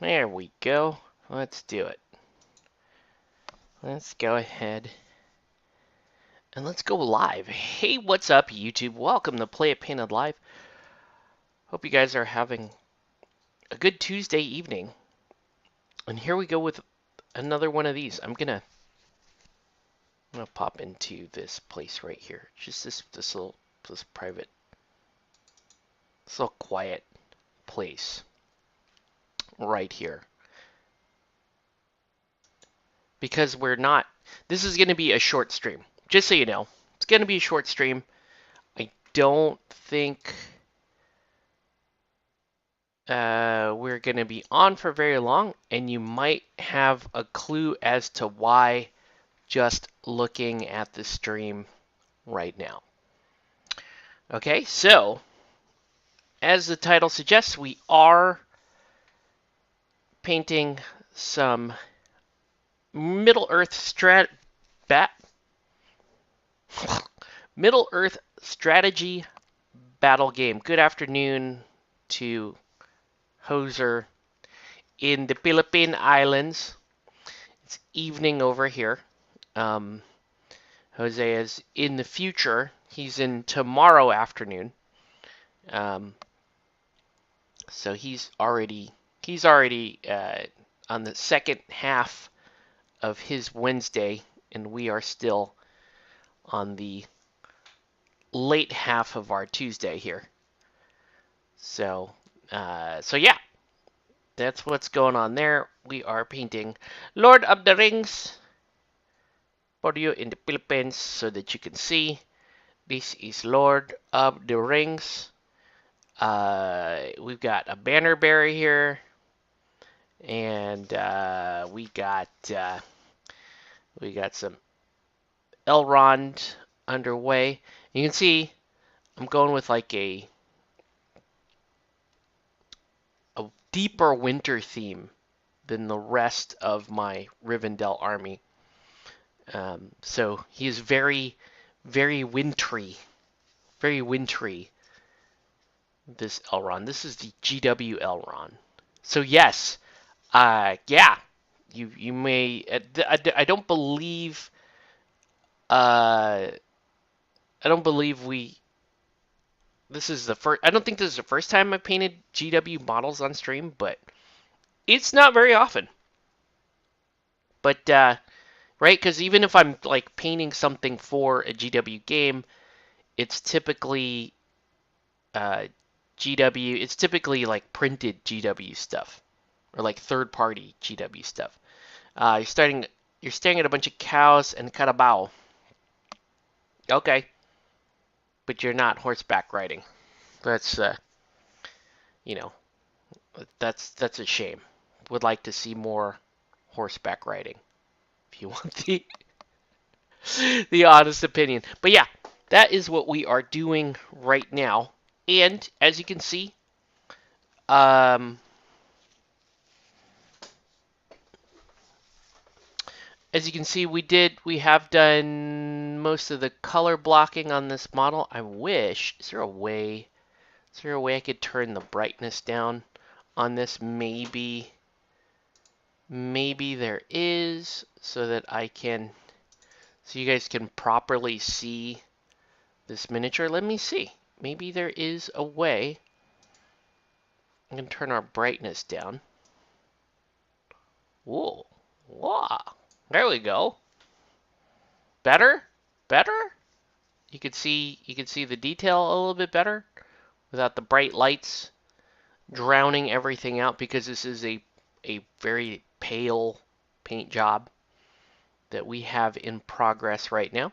There we go. Let's do it. Let's go ahead and let's go live. Hey, what's up, YouTube? Welcome to Play It Painted Live. Hope you guys are having a good Tuesday evening. And here we go with another one of these. I'm gonna pop into this place right here. Just this private, this little quiet place right here. Because this is going to be a short stream. Just so you know, it's going to be a short stream. I don't think we're going to be on for very long, and you might have a clue as to why just looking at the stream right now. Okay, so as the title suggests, we are painting some Middle-earth strategy battle game. Good afternoon to Hoser in the Philippine Islands. It's evening over here. Jose is in the future. He's in tomorrow afternoon. So he's already on the second half of his Wednesday, and we are still on the late half of our Tuesday here. So yeah, that's what's going on there. We are painting Lord of the Rings for you in the Philippines so that you can see. This is Lord of the Rings. We've got a banner bearer here, and we got some Elrond underway. You can see I'm going with like a deeper winter theme than the rest of my Rivendell army. So he is very, very wintry. Very wintry, this Elrond. This is the GW Elrond. So yes, yeah, you may. I don't believe. I don't believe we. This is the first. I don't think this is the first time I've painted GW models on stream, but it's not very often. But right, because even if I'm like painting something for a GW game, it's typically GW. It's typically like printed GW stuff, or like third-party GW stuff. You're staring at a bunch of cows and carabao. Okay, but you're not horseback riding. That's that's a shame. Would like to see more horseback riding, if you want the honest opinion. But yeah, that is what we are doing right now. And as you can see, we have done most of the color blocking on this model. I wish, is there a way I could turn the brightness down on this? Maybe there is, so that so you guys can properly see this miniature. Let me see. Maybe there is a way. I'm going to turn our brightness down. Whoa. Wow. There we go. Better? You can see the detail a little bit better without the bright lights drowning everything out, because this is a very pale paint job that we have in progress right now.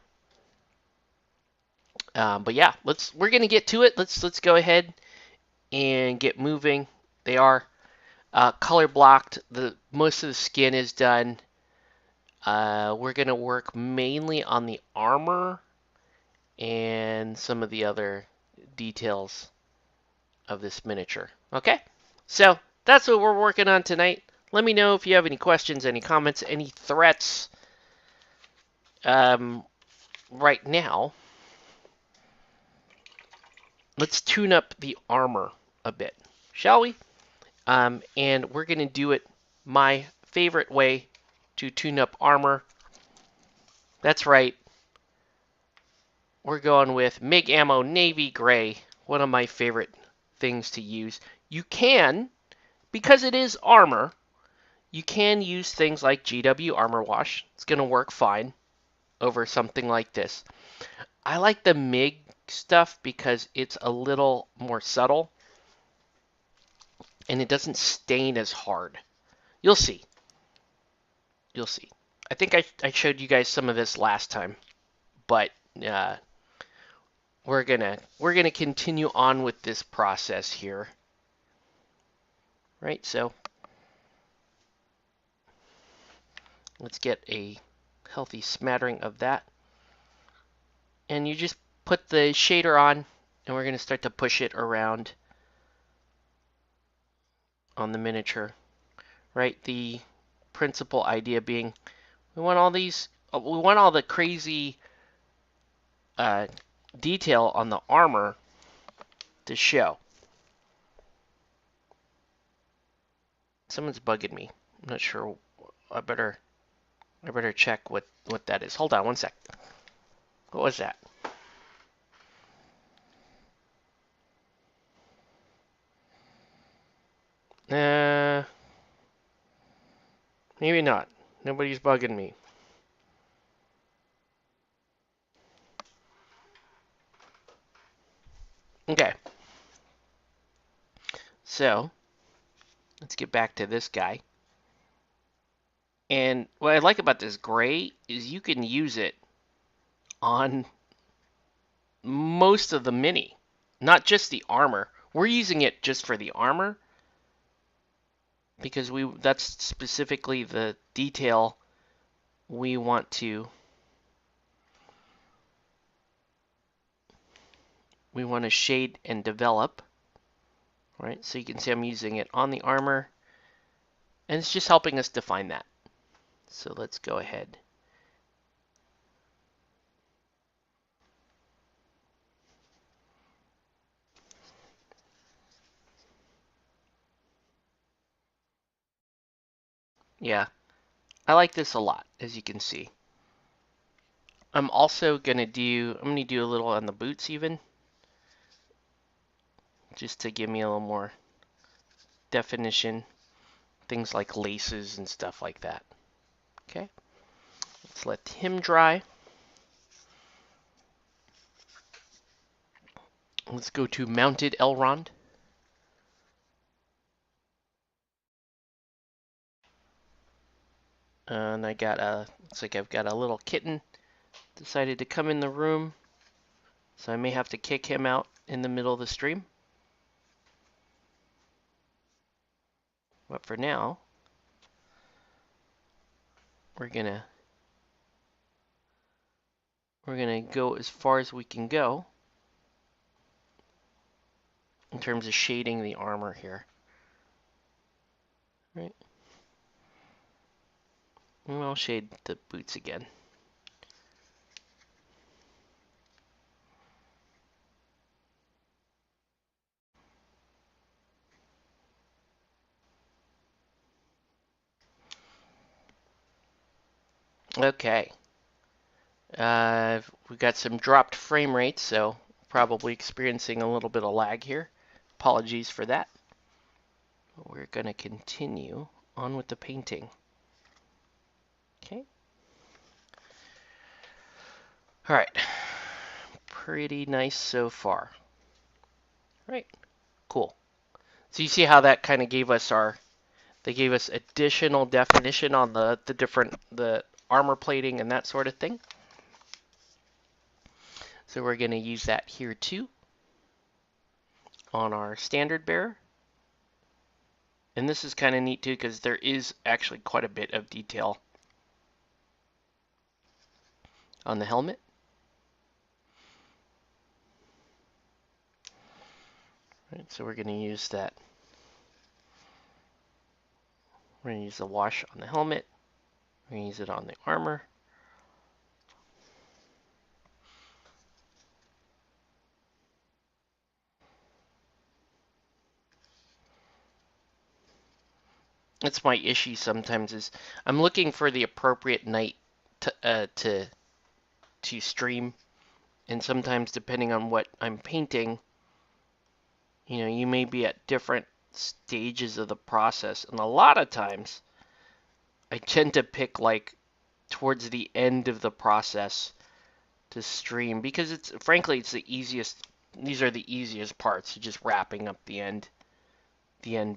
But yeah, we're gonna get to it. Let's go ahead and get moving. They are color blocked. Most of the skin is done. We're gonna work mainly on the armor and some of the other details of this miniature. Okay, so that's what we're working on tonight. Let me know if you have any questions, any comments, any threats. Right now, let's tune up the armor a bit, shall we? And we're going to do it my favorite way to tune up armor. That's right. We're going with MIG ammo navy gray, one of my favorite things to use. You can, because it is armor, you can use things like GW Armor Wash. It's going to work fine over something like this. I like the MIG stuff because it's a little more subtle and it doesn't stain as hard. You'll see. You'll see. I think I showed you guys some of this last time, but we're gonna continue on with this process here. Right, so let's get a healthy smattering of that. And you just put the shader on, and we're gonna start to push it around on the miniature. Right, the principal idea being we want all the crazy detail on the armor to show. Someone's bugging me. I'm not sure. I better check what that is. Hold on one sec. What was that? Maybe not. Nobody's bugging me. Okay. So, let's get back to this guy. And what I like about this gray is you can use it on most of the mini, not just the armor. We're using it just for the armor because that's specifically the detail we want to shade and develop. Right? So you can see I'm using it on the armor and it's just helping us define that. So let's go ahead. Yeah, I like this a lot, as you can see. I'm also gonna do a little on the boots even, just to give me a little more definition. Things like laces and stuff like that. Okay, let's let him dry. Let's go to mounted Elrond. And looks like I've got a little kitten decided to come in the room, so I may have to kick him out in the middle of the stream. But for now, we're gonna go as far as we can go in terms of shading the armor here. Right. And I'll shade the boots again. Okay. We've got some dropped frame rates, so probably experiencing a little bit of lag here. Apologies for that. We're going to continue on with the painting. Okay. All right. Pretty nice so far. Right. Cool. So you see how that kind of gave us they gave us additional definition on the armor plating and that sort of thing. So we're going to use that here too on our standard bearer. And this is kind of neat too because there is actually quite a bit of detail on the helmet. Right, so we're going to use that. We're going to use the wash on the helmet. We're going to use it on the armor. That's my issue sometimes is I'm looking for the appropriate night to stream, and sometimes depending on what I'm painting, you may be at different stages of the process, and a lot of times I tend to pick like towards the end of the process to stream because it's frankly it's the easiest. These are the easiest parts, just wrapping up the end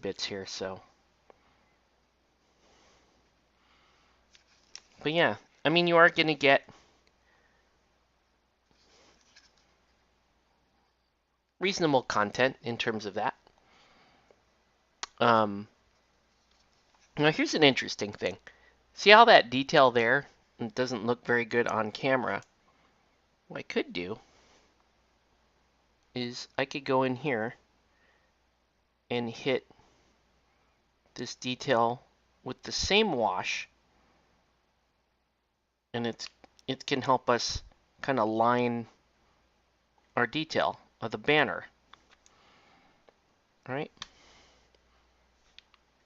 bits here. So, but yeah, I mean you are gonna get reasonable content in terms of that. Um, Now here's an interesting thing. See how that detail there doesn't look very good on camera? What I could do is I could go in here and hit this detail with the same wash, and it can help us kind of line our detail of the banner. All right?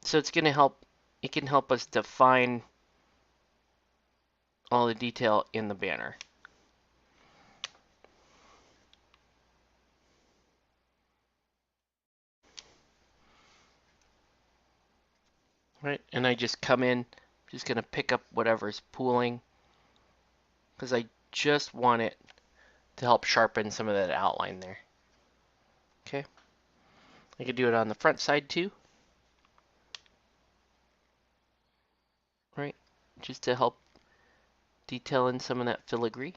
So it's going to help, it can help us define all the detail in the banner. Right? And I just come in, just going to pick up whatever's pooling because I just want it to help sharpen some of that outline there. Okay. I could do it on the front side too. Right? Just to help detail in some of that filigree.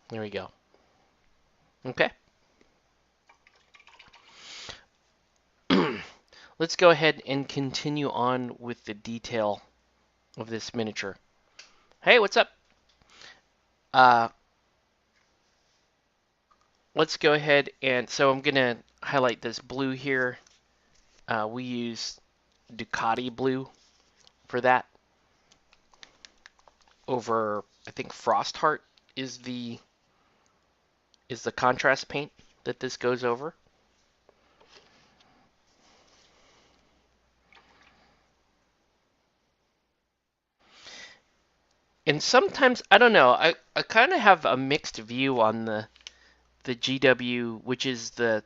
There we go. Okay. Let's go ahead and continue on with the detail of this miniature. Hey, what's up? Uh, let's go ahead and, so I'm going to highlight this blue here. We use Ducati blue for that. Over, I think Frostheart is the contrast paint that this goes over. And sometimes, I don't know, I kind of have a mixed view on the GW, which is the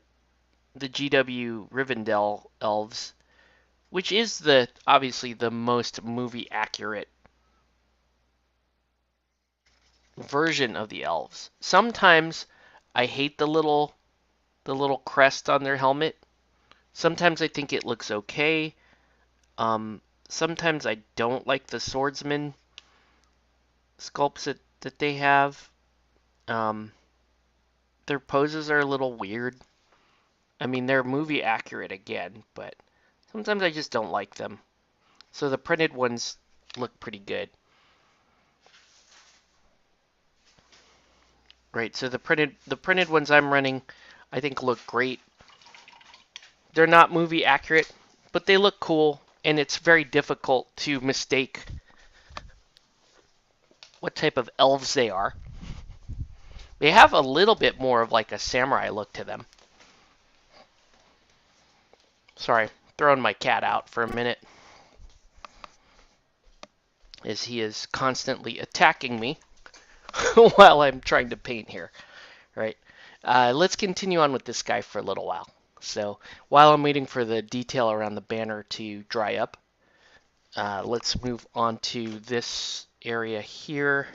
GW Rivendell elves, which is obviously the most movie accurate version of the elves. Sometimes I hate the little crest on their helmet. Sometimes I think it looks okay. Sometimes I don't like the swordsman sculpts that they have. Their poses are a little weird. I mean, they're movie accurate again, but sometimes I just don't like them. So the printed ones look pretty good. Right, so the printed ones I'm running I think look great. They're not movie accurate, but they look cool, and it's very difficult to mistake what type of elves they are. They have a little bit more of like a samurai look to them. Sorry, throwing my cat out for a minute as he is constantly attacking me while I'm trying to paint here. Right. Let's continue on with this guy for a little while. So while I'm waiting for the detail around the banner to dry up, let's move on to this area here.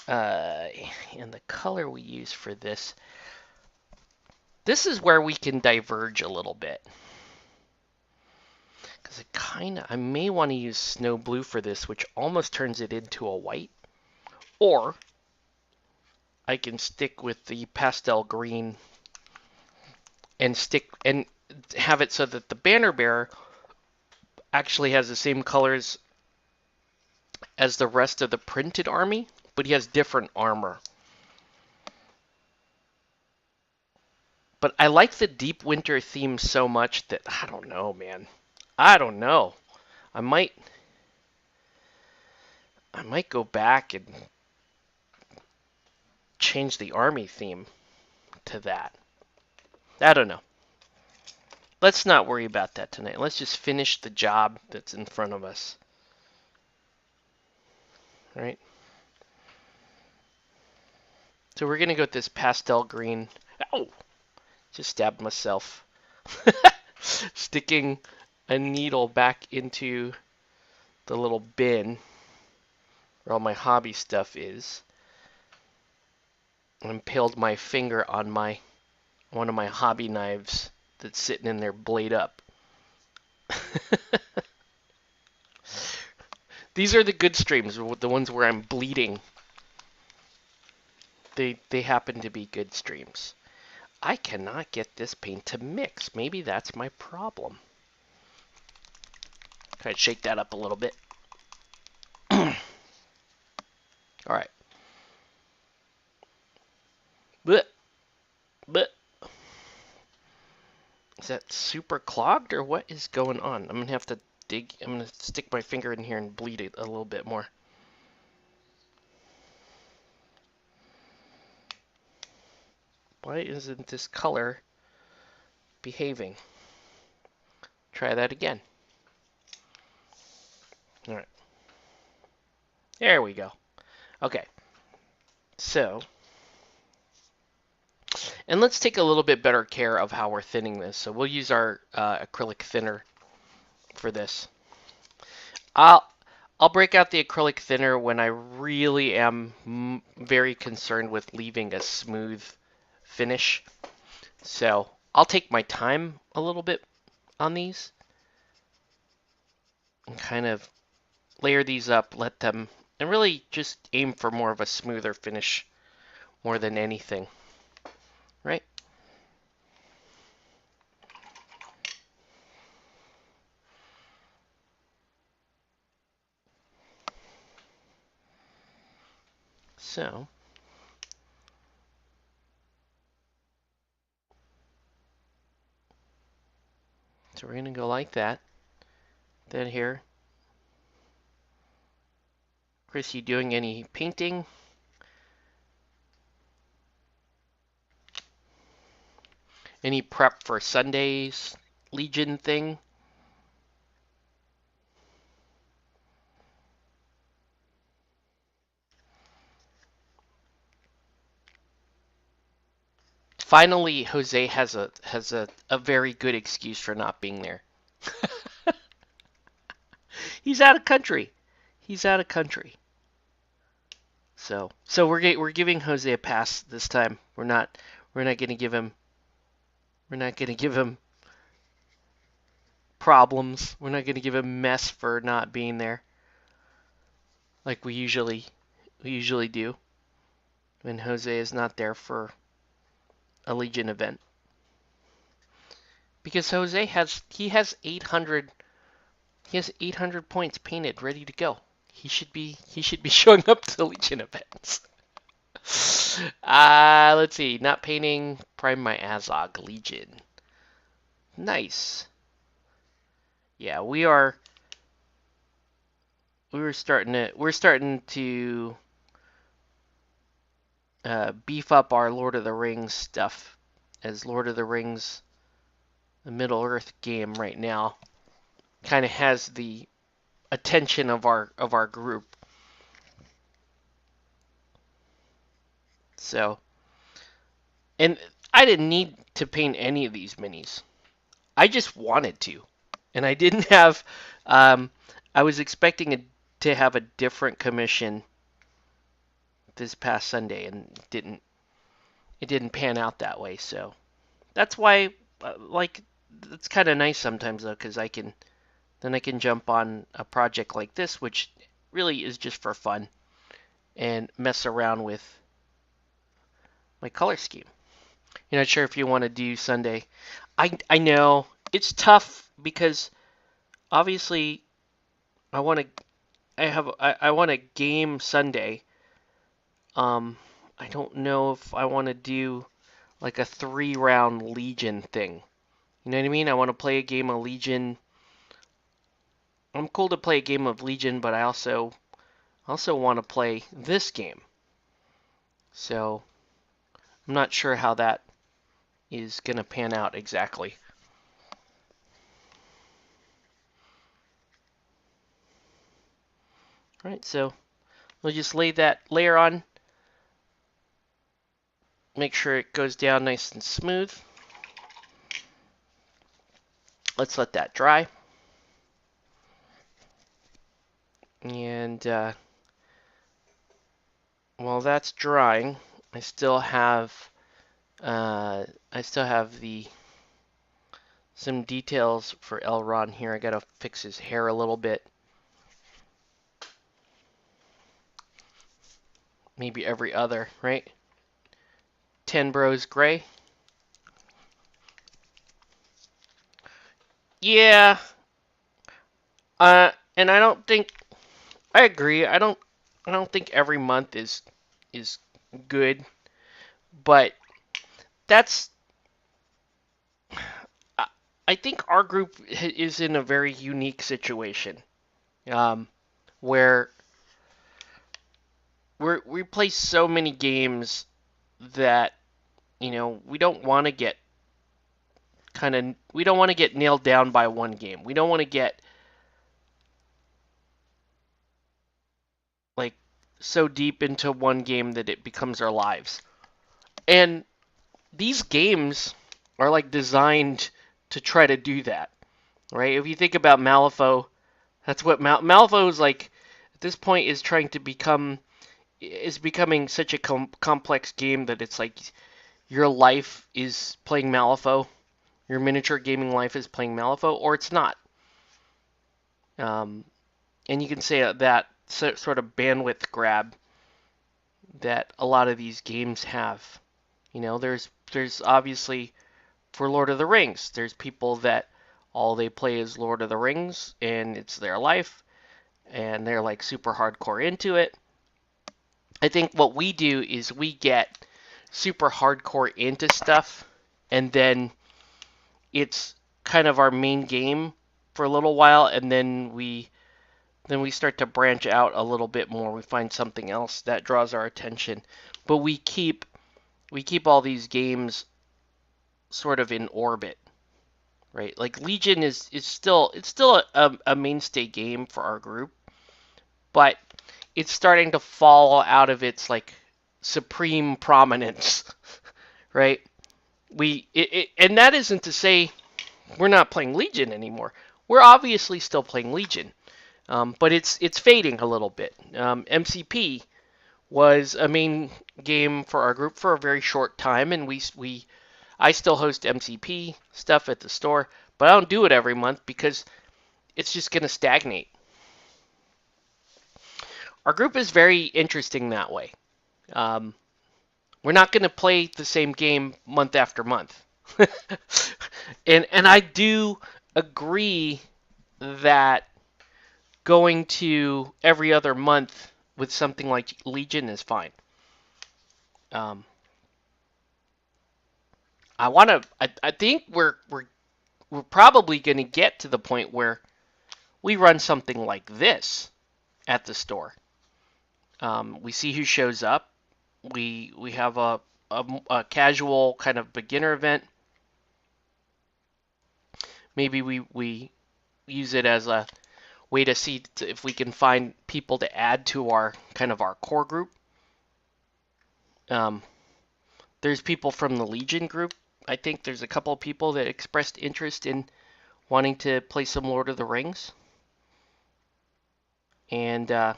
And the color we use for this is where we can diverge a little bit. Because I may want to use snow blue for this, which almost turns it into a white. Or I can stick with the pastel green and have it so that the banner bearer actually has the same colors as the rest of the printed army, but he has different armor. But I like the deep winter theme so much that I don't know, man. I don't know. I might I might go back and change the army theme to that. I don't know. Let's not worry about that tonight. Let's just finish the job that's in front of us. Right? So we're going to go with this pastel green. Ow! Just stabbed myself. Sticking a needle back into the little bin where all my hobby stuff is. And impaled my finger on one of my hobby knives that's sitting in there blade up. These are the good streams, the ones where I'm bleeding. They happen to be good streams. I cannot get this paint to mix. Maybe that's my problem. Try to shake that up a little bit. All right. But is that super clogged or what is going on? I'm gonna have to I'm gonna stick my finger in here and bleed it a little bit more. Why isn't this color behaving? Try that again. All right. There we go. Okay. So, and let's take a little bit better care of how we're thinning this. So we'll use our acrylic thinner for this. I'll break out the acrylic thinner when I really am very concerned with leaving a smooth finish. So I'll take my time a little bit on these and kind of layer these up, let them, and really just aim for more of a smoother finish more than anything, right? So we're going to go like that. Then here, Chris, you doing any painting? Any prep for Sunday's Legion thing? Finally, Jose has a very good excuse for not being there. He's out of country. He's out of country. So we're giving Jose a pass this time. We're not going to give him problems. We're not going to give him mess for not being there, like we usually do when Jose is not there for a Legion event. Because Jose has 800 points painted ready to go. He should be showing up to Legion events. Let's see. Not painting Prime my Azog Legion. Nice. Yeah, we're starting to beef up our Lord of the Rings stuff, as Lord of the Rings, the Middle Earth game right now, kind of has the attention of our group. So, and I didn't need to paint any of these minis. I just wanted to, and I didn't have. I was expecting to have a different commission this past Sunday, and it didn't pan out that way. So that's why, it's kind of nice sometimes though, because I can jump on a project like this, which really is just for fun, and mess around with my color scheme. You're not sure if you want to do Sunday. I know it's tough because obviously I want a game Sunday. I don't know if I want to do like a 3-round Legion thing. You know what I mean? I want to play a game of Legion. I'm cool to play a game of Legion, but I also I also want to play this game. So I'm not sure how that is going to pan out exactly. All right, so we'll just lay that layer on. Make sure it goes down nice and smooth. Let's let that dry. And while that's drying, I still have the some details for Elrond here. I gotta fix his hair a little bit. Maybe every other, right? 10 Bros Gray. Yeah. And I don't think I agree. I don't think every month is good, but that's I think our group is in a very unique situation, um, where we play so many games that we don't want to get we don't want to get nailed down by one game. We don't want to get like so deep into one game that it becomes our lives. And these games are like designed to try to do that, right? If you think about Malifaux, that's what Malifaux is like. At this point, is becoming such a complex game that it's like your life is playing Malifaux, your miniature gaming life is playing Malifaux, or it's not. And you can say that sort of bandwidth grab that a lot of these games have. There's obviously for Lord of the Rings, there's people that all they play is Lord of the Rings and it's their life and they're like super hardcore into it. I think what we do is we get super hardcore into stuff and then it's kind of our main game for a little while and then we start to branch out a little bit more. We find something else that draws our attention. But we keep all these games sort of in orbit, right? Like Legion is still a mainstay game for our group, but it's starting to fall out of its like supreme prominence, right? And that isn't to say we're not playing Legion anymore. We're obviously still playing Legion, but it's fading a little bit. MCP was a main game for our group for a very short time, and I still host MCP stuff at the store, but I don't do it every month because it's just going to stagnate. Our group is very interesting that way. We're not going to play the same game month after month. and I do agree that going to every other month with something like Legion is fine. I think we're probably going to get to the point where we run something like this at the store. We see who shows up. We have a casual kind of beginner event. Maybe we use it as a way to see if we can find people to add to our core group. There's people from the Legion group. I think there's a couple of people that expressed interest in wanting to play some Lord of the Rings. And I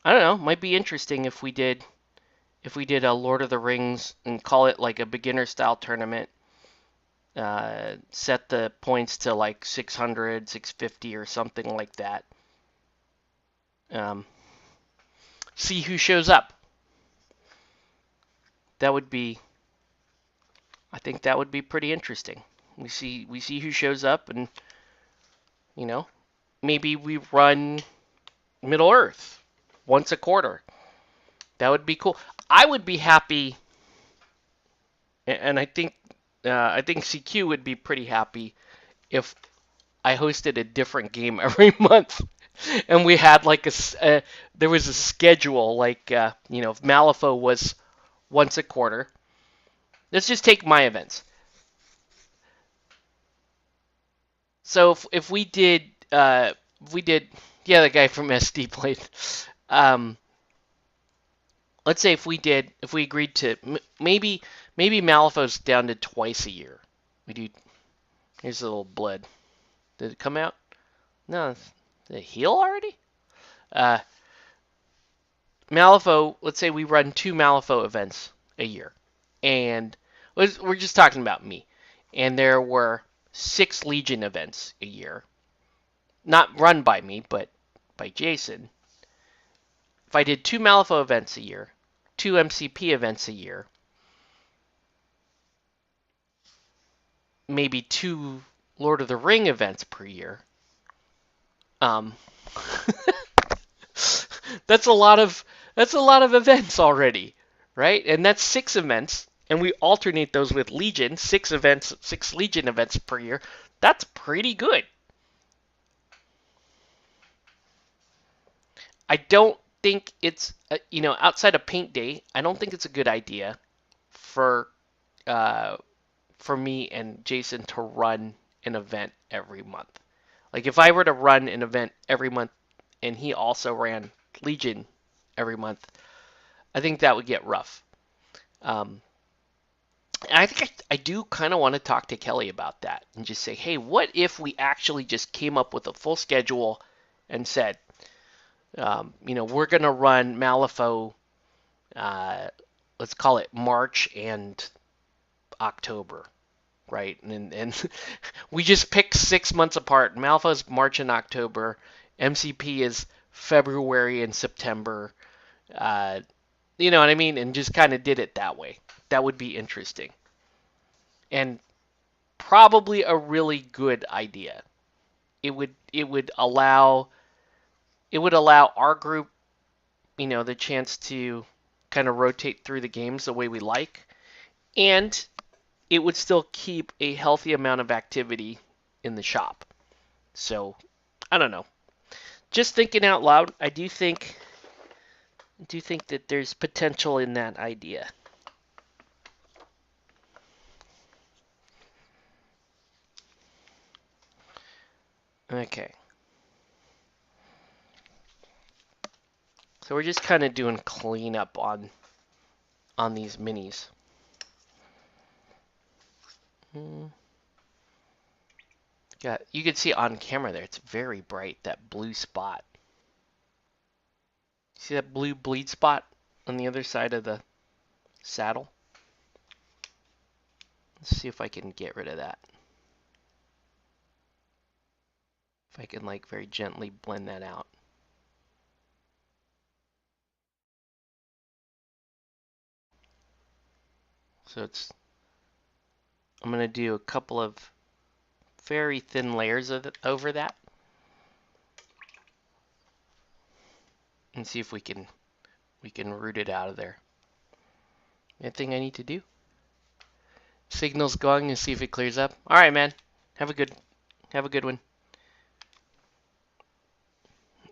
don't know, might be interesting if we did a Lord of the Rings and call it like a beginner style tournament. Set the points to like 600, 650 or something like that. See who shows up. I think that would be pretty interesting. We see who shows up, and maybe we run Middle Earth once a quarter. That would be cool. I would be happy, and I think CQ would be pretty happy if I hosted a different game every month. And we had like there was a schedule, like if Malifaux was once a quarter. Let's just take my events. So if we did yeah, the guy from SD played. Um, let's say if we agreed to maybe Malifaux's down to twice a year. We do. Here's a little blood. Did it come out? No. Did it heal already? Uh, Malifaux. Let's say we run 2 Malifaux events a year, and we're just talking about me. And there were 6 Legion events a year, not run by me, but by Jason. If I did 2 Malifaux events a year, 2 MCP events a year, maybe 2 Lord of the Ring events per year, um, that's a lot of events already, right? And that's 6 events, and we alternate those with Legion, 6 events, 6 Legion events per year. That's pretty good. I don't think it's outside of Paint Day, I don't think it's a good idea for uh, for me and Jason to run an event every month. Like if I were to run an event every month and he also ran Legion every month, I think that would get rough. Um, and I think I do kind of want to talk to Kelly about that and just say, hey, what if we actually just came up with a full schedule and said, we're going to run Malifaux, uh, let's call it March and October, right? And we just pick 6 months apart. Malifaux's March and October. MCP is February and September. Uh, you know what I mean? And just kind of did it that way. That would be interesting. And probably a really good idea. It would allow our group, the chance to kind of rotate through the games the way we like, and it would still keep a healthy amount of activity in the shop. So, I don't know. Just thinking out loud, I do think that there's potential in that idea. Okay. So we're just kind of doing cleanup on these minis. You can see on camera there, it's very bright, that blue spot. See that blue bleed spot on the other side of the saddle? Let's see if I can get rid of that. If I can like very gently blend that out. So I'm going to do a couple of very thin layers of it over that. And see if we can root it out of there. Anything I need to do? Signal's going and see if it clears up. All right, man. Have a good one.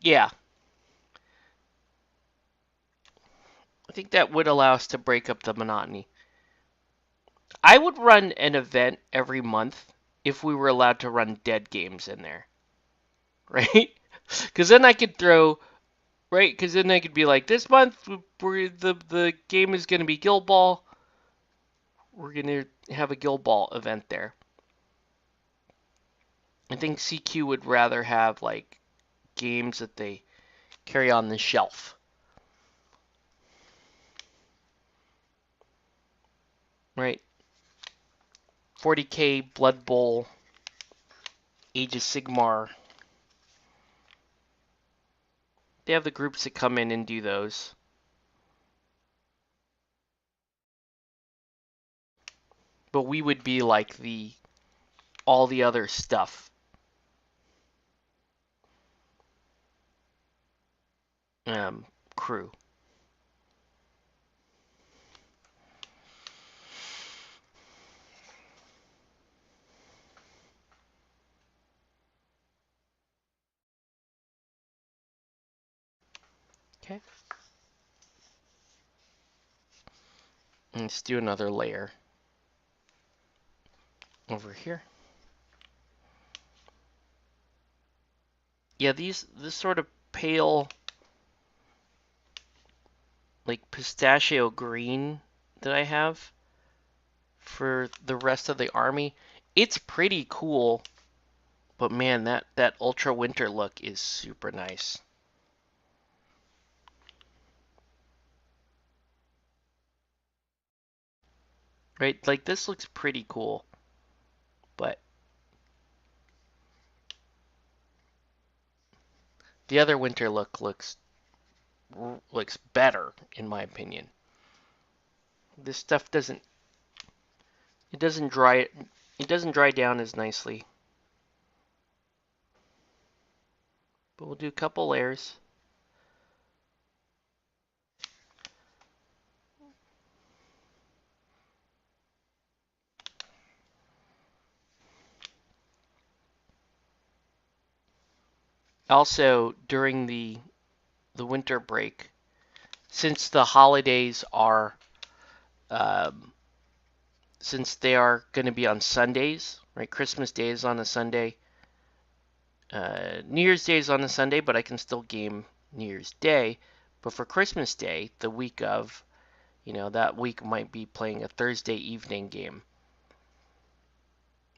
Yeah. I think that would allow us to break up the monotony. I would run an event every month if we were allowed to run dead games in there. Right? Because then I could throw, right? Because then I could be like, this month the game is going to be Guild Ball. We're going to have a Guild Ball event there. I think CQ would rather have like games that they carry on the shelf. Right? 40K, Blood Bowl, Age of Sigmar. They have the groups that come in and do those. But we would be like all the other stuff. Crew. Okay. And let's do another layer over here. Yeah, this sort of pale, like pistachio green that I have for the rest of the army, it's pretty cool. But man, that ultra winter look is super nice. Right? Like this looks pretty cool. But the other winter look looks better in my opinion. This stuff doesn't dry down as nicely. But we'll do a couple layers. Also, during the winter break, since the holidays are since they are going to be on Sundays, right? Christmas Day is on a Sunday. New Year's Day is on a Sunday, but I can still game New Year's Day. But for Christmas Day, the week of, that week might be playing a Thursday evening game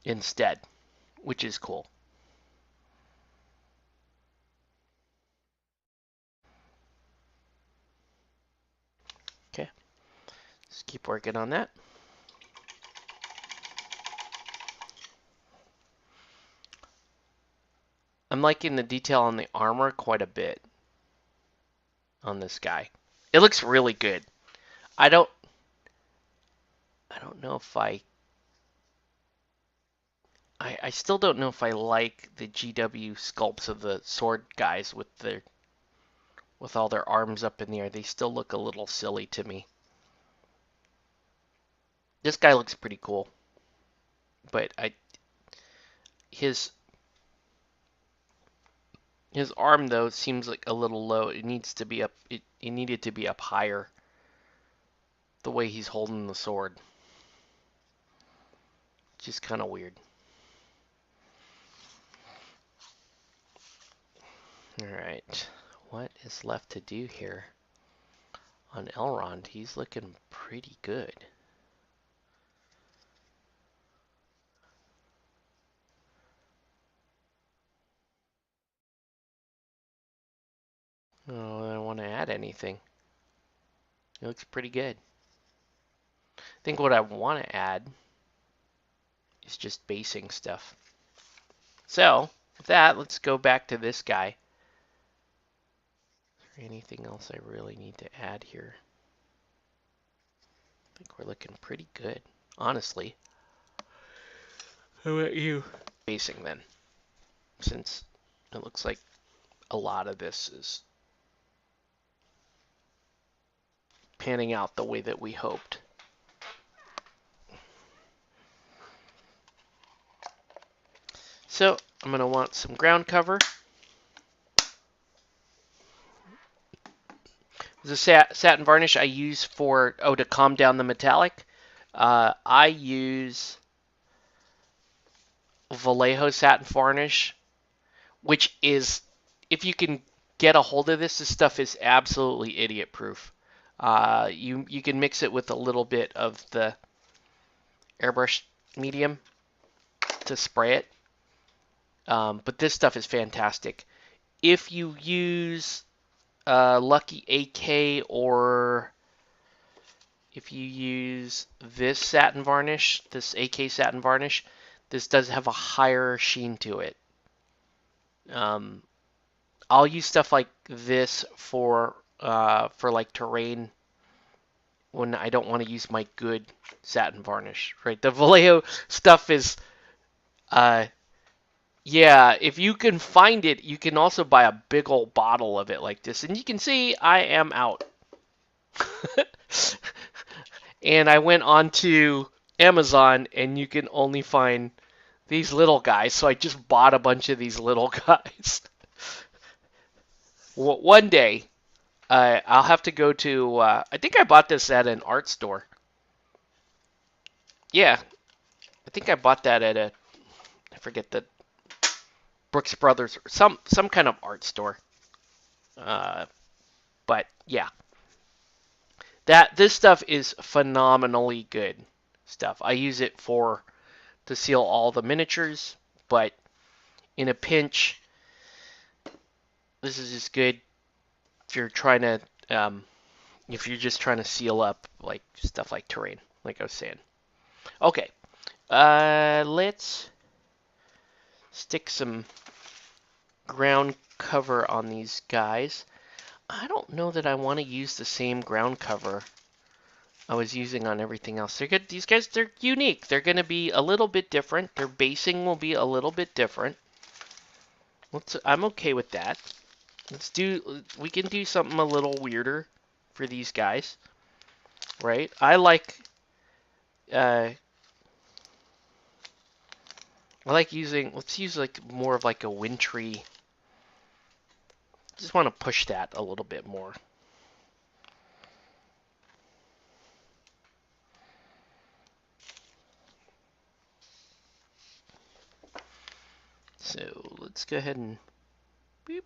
instead, which is cool. Okay, let's keep working on that. I'm liking the detail on the armor quite a bit on this guy. It looks really good. I don't know if I still don't know if I like the GW sculpts of the sword guys with all their arms up in the air. They still look a little silly to me. This guy looks pretty cool, but his arm though seems like a little low. It needs to be up. It needed to be up higher. The way he's holding the sword, just kind of weird. All right, what is left to do here on Elrond? He's looking pretty good. Oh, I don't want to add anything. It looks pretty good. I think what I want to add is just basing stuff. So, with that, let's go back to this guy. Is there anything else I really need to add here? I think we're looking pretty good, honestly. How about you? Basing then, since it looks like a lot of this is panning out the way that we hoped. So I'm going to want some ground cover. The satin varnish I use to calm down the metallic. I use Vallejo satin varnish, which is, if you can get a hold of this stuff is absolutely idiot proof. You can mix it with a little bit of the airbrush medium to spray it. But this stuff is fantastic. If you use Lucky AK, or if you use this satin varnish, this AK satin varnish, this does have a higher sheen to it. I'll use stuff like this for like terrain when I don't want to use my good satin varnish, right? The Vallejo stuff is, yeah, if you can find it, you can also buy a big old bottle of it like this. And you can see I am out. And I went on to Amazon, and you can only find these little guys. So I just bought a bunch of these little guys. One day, I'll have to go to. I think I bought this at an art store. Yeah, I think I bought that at a. I forget the Brooks Brothers or some kind of art store. Uh, but yeah, that this stuff is phenomenally good stuff. I use it for to seal all the miniatures, but in a pinch, this is just good if you're trying to if you're just trying to seal up like stuff like terrain, like I was saying. Okay, let's stick some ground cover on these guys. I don't know that I want to use the same ground cover I was using on everything else. They're good. These guys, they're unique. They're going to be a little bit different. Their basing will be a little bit different. I'm okay with that. We can do something a little weirder for these guys, right? Uh, I like using, let's use like more of like a wintry, just want to push that a little bit more. So let's go ahead and beep.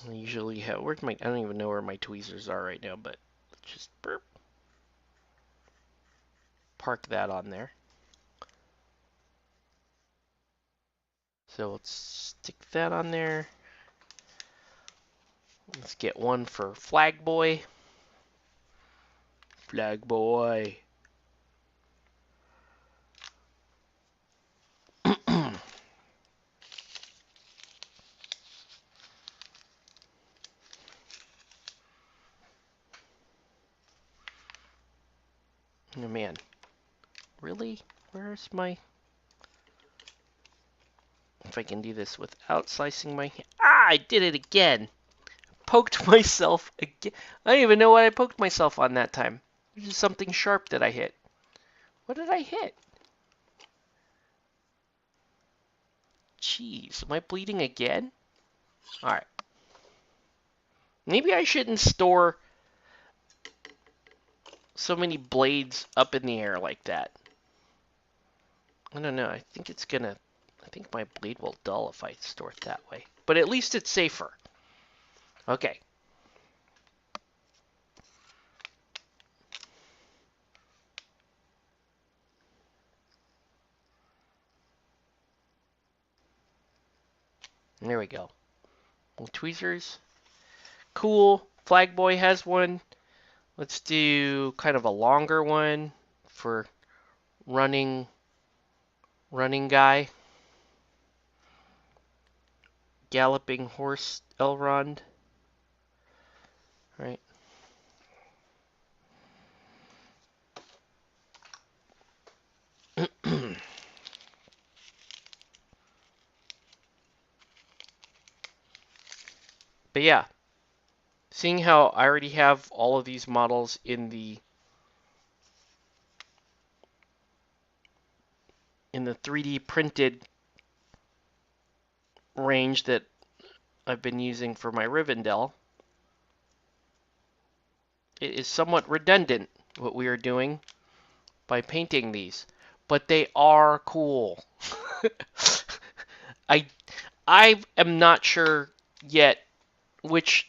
I usually have, I don't even know where my tweezers are right now, but let's just burp. Park that on there. So let's stick that on there. Let's get one for Flag Boy. Flag Boy. Oh man, really? Where's my... If I can do this without slicing my hand. Ah, I did it again. Poked myself again. I don't even know what I poked myself on that time. It was just something sharp that I hit. What did I hit? Jeez, am I bleeding again? Alright. Maybe I shouldn't store so many blades up in the air like that. I don't know. I think my blade will dull if I store it that way. But at least it's safer. Okay. There we go. Tweezers. Cool. Flag Boy has one. Let's do kind of a longer one for running guy. Galloping horse Elrond. Right. But yeah, seeing how I already have all of these models in the 3D printed range that I've been using for my Rivendell, it is somewhat redundant what we are doing by painting these, but they are cool. I am not sure yet which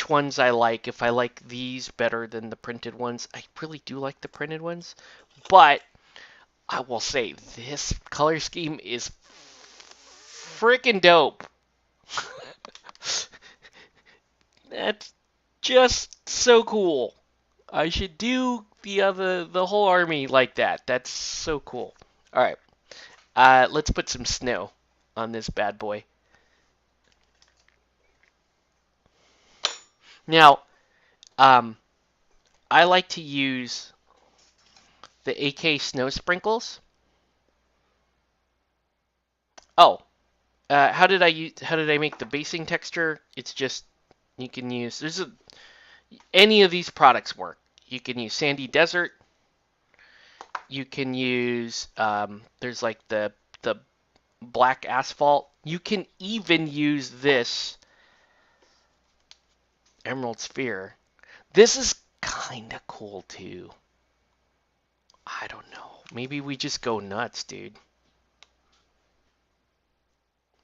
ones I like. If I like these better than the printed ones, I really do like the printed ones, but I will say this color scheme is freaking dope. That's just so cool. I should do the whole army like that. That's so cool. All right, let's put some snow on this bad boy. Now, I like to use the AK snow sprinkles. Oh, how did I make the basing texture? It's just you can use any of these products work. You can use Sandy Desert. You can use there's like the black asphalt. You can even use this emerald sphere. This is kind of cool too. I don't know. Maybe we just go nuts, dude.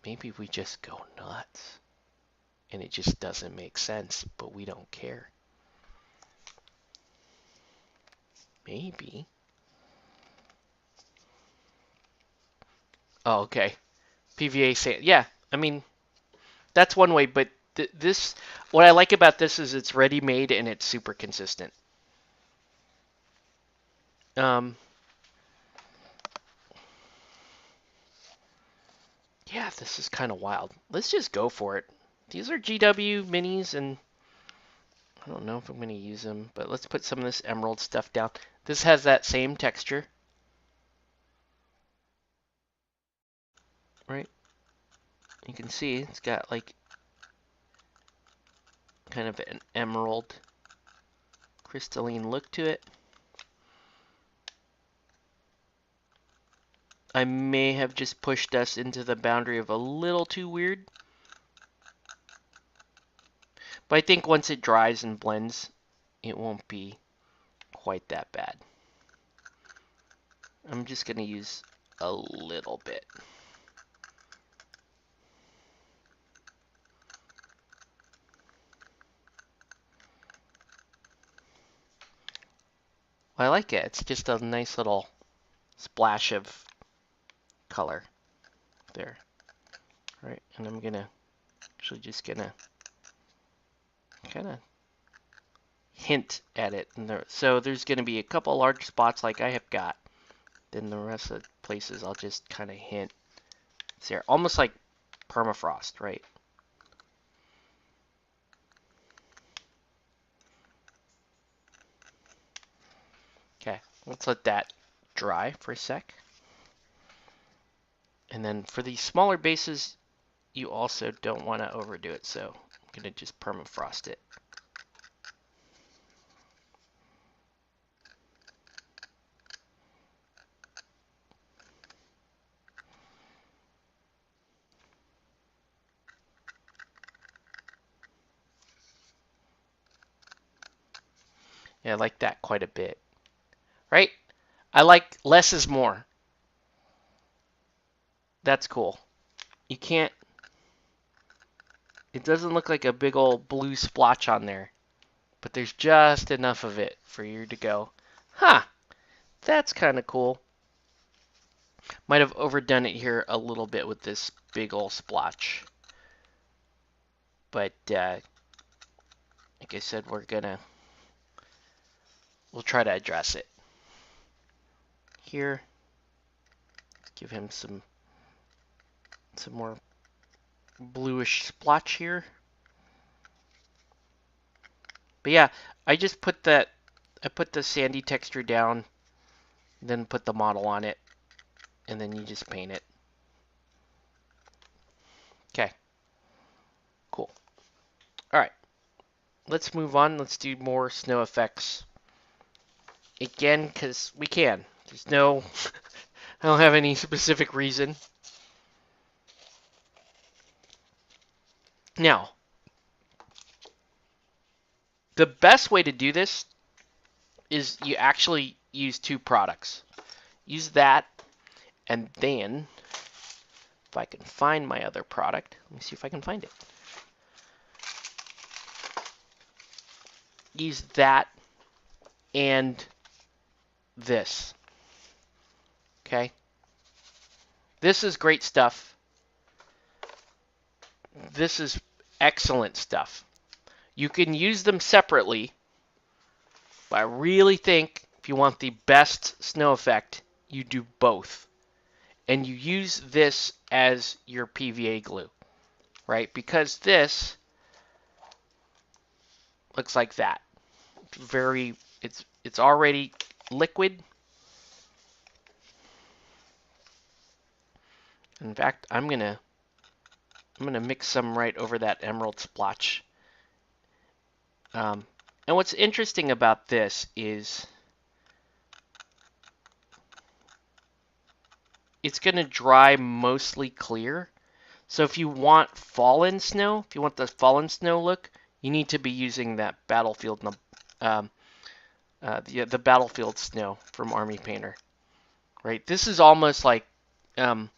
Maybe we just go nuts. And it just doesn't make sense, but we don't care. Maybe. Oh, okay. PVA sand. Yeah, I mean, that's one way, but this, what I like about this is it's ready-made and it's super consistent. Yeah, this is kind of wild. Let's just go for it. These are GW minis, and I don't know if I'm going to use them, but let's put some of this emerald stuff down. This has that same texture, right? You can see it's got like kind of an emerald crystalline look to it. I may have just pushed us into the boundary of a little too weird. But I think once it dries and blends, it won't be quite that bad. I'm just going to use a little bit. Well, I like it. It's just a nice little splash of color there. All right, and I'm gonna actually just gonna kind of hint at it. And so there's gonna be a couple large spots like I have got. Then the rest of the places I'll just kind of hint. It's there, almost like permafrost, right? Okay, let's let that dry for a sec. And then for these smaller bases, you also don't want to overdo it, so I'm going to just permafrost it. Yeah, I like that quite a bit. Right? I like less is more. That's cool. You can't... It doesn't look like a big old blue splotch on there, but there's just enough of it for you to go, huh, that's kind of cool. Might have overdone it here a little bit with this big old splotch. But, like I said, we'll try to address it. Here, give him some more bluish splotch here. But yeah, I just put I put the sandy texture down, then put the model on it, and then you just paint it. Okay, cool. All right, let's move on. Let's do more snow effects. Again, because we can. There's no, I don't have any specific reason. Now, the best way to do this is you actually use two products. Use that, and then, if I can find my other product, let me see if I can find it. Use that and this. Okay? This is great stuff. This is excellent stuff. You can use them separately, but I really think if you want the best snow effect, you do both. And you use this as your PVA glue, right? Because this looks like that. It's already liquid. In fact, I'm gonna mix some right over that emerald splotch. And what's interesting about this is it's going to dry mostly clear. So if you want fallen snow, if you want the fallen snow look, you need to be using that battlefield, um, the battlefield snow from Army Painter, right? This is almost like, um,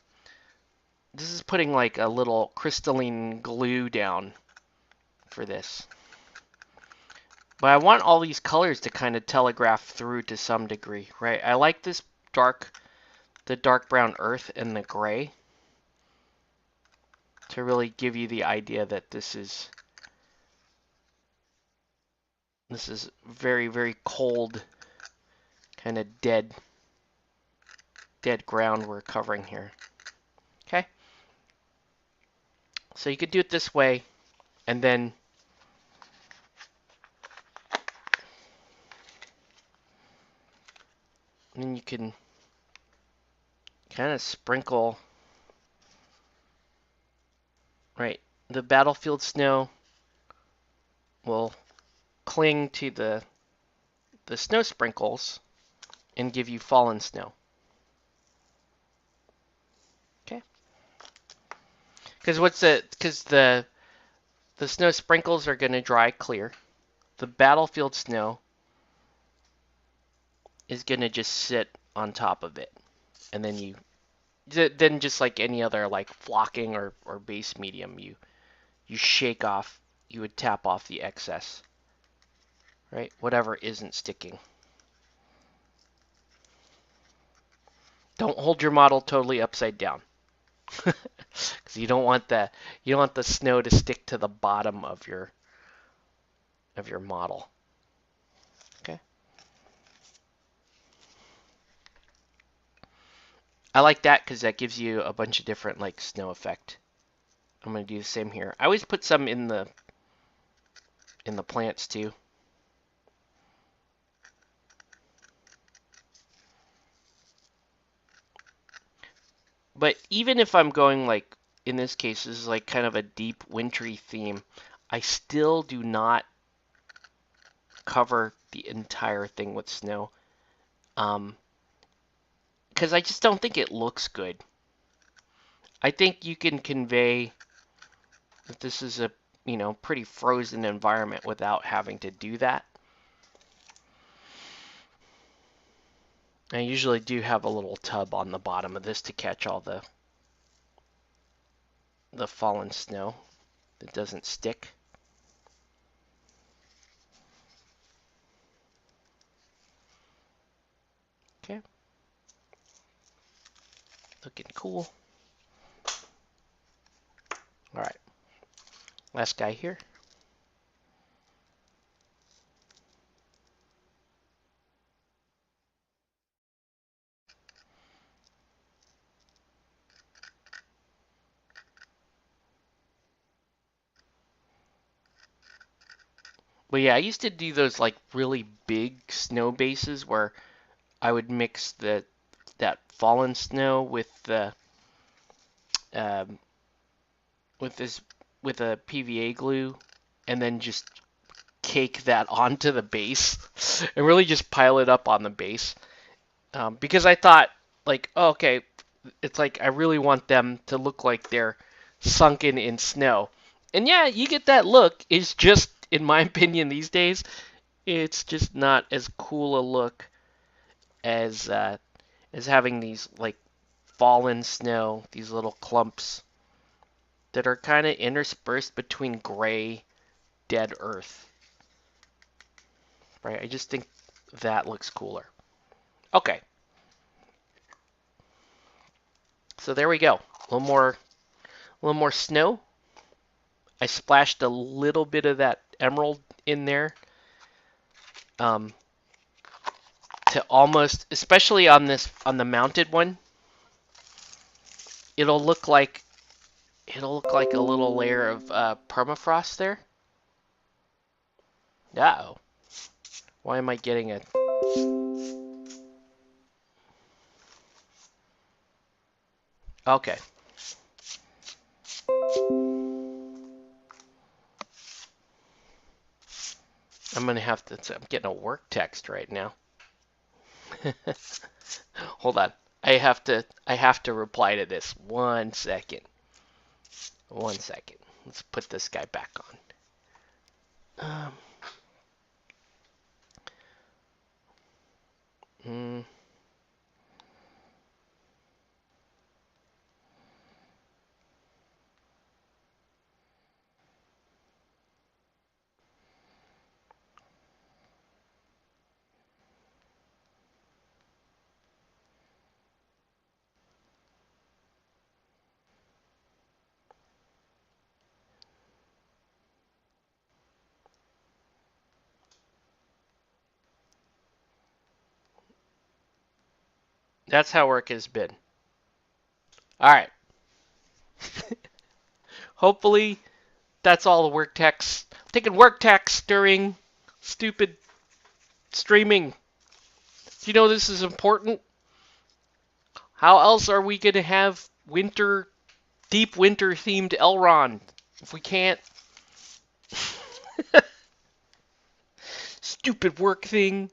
this is putting like a little crystalline glue down for this. But I want all these colors to kind of telegraph through to some degree, right? I like this the dark brown earth and the gray to really give you the idea that this is very, very cold, kind of dead ground we're covering here. Okay? So you could do it this way, and then you can kind of sprinkle, right? The battlefield snow will cling to the snow sprinkles and give you fallen snow. Okay? Because the snow sprinkles are going to dry clear. The battlefield snow is going to just sit on top of it. And then just like any other like flocking or base medium, you shake off, you would tap off the excess, right? Whatever isn't sticking. Don't hold your model totally upside down. Because you don't want the snow to stick to the bottom of your model. Okay. I like that because that gives you a bunch of different like snow effect. I'm gonna do the same here. I always put some in the plants too. But even if I'm going like, in this case, this is like kind of a deep wintry theme, I still do not cover the entire thing with snow. Because I just don't think it looks good. I think you can convey that this is a, pretty frozen environment without having to do that. I usually do have a little tub on the bottom of this to catch all the fallen snow that doesn't stick. Okay. Looking cool. All right. Last guy here. But yeah, I used to do those like really big snow bases where I would mix that fallen snow with the um, with a PVA glue, and then just cake that onto the base and really just pile it up on the base. Because I thought like, oh, okay, it's like I really want them to look like they're sunken in snow. And yeah, you get that look. It's just, in my opinion, these days, it's just not as cool a look as having these like fallen snow, these little clumps that are kind of interspersed between gray, dead earth. Right? I just think that looks cooler. Okay. So there we go. A little more snow. I splashed a little bit of that emerald in there. To almost, especially on the mounted one, it'll look like a little layer of permafrost there. Uh-oh. Why am I getting a... Okay. I'm gonna I'm getting a work text right now. Hold on. I have to reply to this. 1 second. 1 second. Let's put this guy back on. Mm, that's how work has been. All right. Hopefully that's all the work text. I'm taking work text during stupid streaming. Do you know this is important? How else are we going to have deep winter themed Elrond if we can't? Stupid work thing.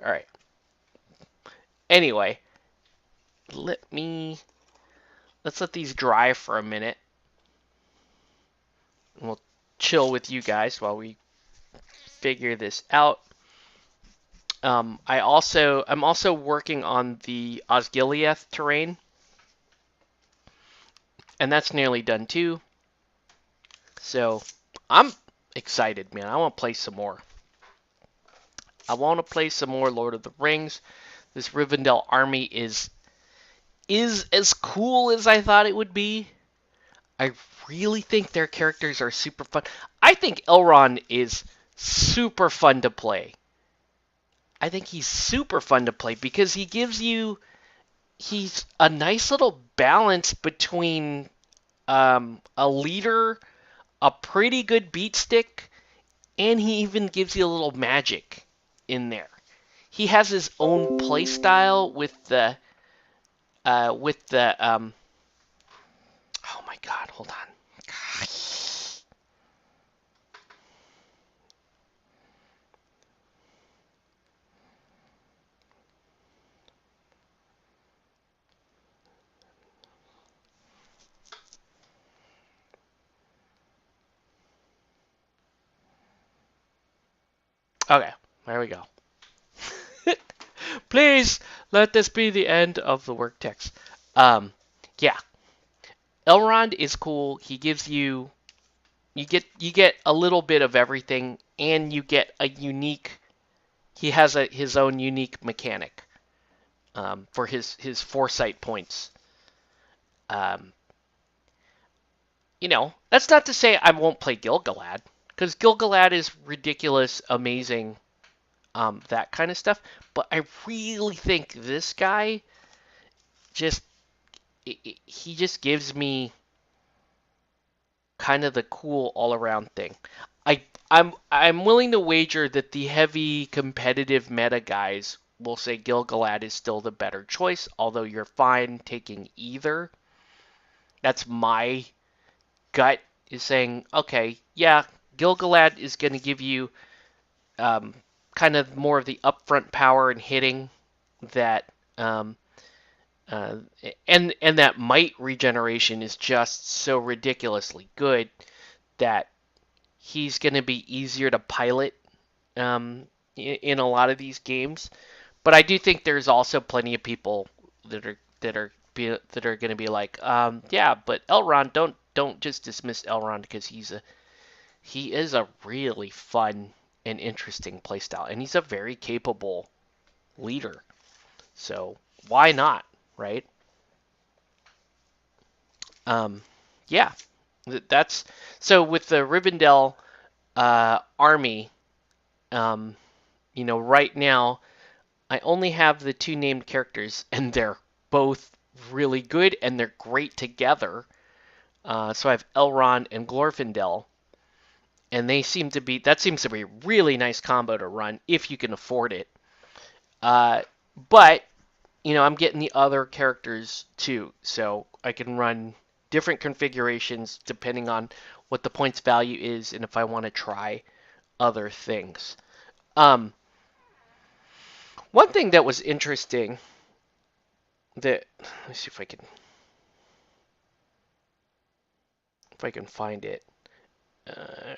All right. Anyway, let's let these dry for a minute. And we'll chill with you guys while we figure this out. I'm also working on the Osgiliath terrain, and that's nearly done too. So I'm excited, man. I want to play some more. I want to play some more Lord of the Rings. This Rivendell army is as cool as I thought it would be. I really think their characters are super fun. I think Elrond is super fun to play. I think he's super fun to play because he's a nice little balance between a leader, a pretty good beat stick, and he even gives you a little magic in there. He has his own play style with the oh my god, hold on. Okay, there we go. Please let this be the end of the work text. Yeah, Elrond is cool. He gives you get a little bit of everything, and you get a unique. He has his own unique mechanic for his foresight points. Um, that's not to say I won't play Gil-galad, because Gil-galad is ridiculous, amazing, that kind of stuff. But I really think this guy just he just gives me kind of the cool all around thing. I'm willing to wager that the heavy competitive meta guys will say Gil-galad is still the better choice, although you're fine taking either. That's my gut is saying, okay, yeah, Gil-galad is going to give you kind of more of the upfront power and hitting that uh, and that might regeneration is just so ridiculously good that he's going to be easier to pilot in a lot of these games. But I do think there's also plenty of people that are going to be like, yeah, but Elrond, don't just dismiss Elrond because he is a really fun and interesting playstyle, and he's a very capable leader. So why not, right? Um, yeah, that's so with the Rivendell army. Um, right now I only have the two named characters, and they're both really good and they're great together. So I have Elrond and Glorfindel, and that seems to be a really nice combo to run if you can afford it. Uh, but I'm getting the other characters too, so I can run different configurations depending on what the points value is and if I want to try other things. Um, One thing that was interesting Let me see if I can find it. Uh,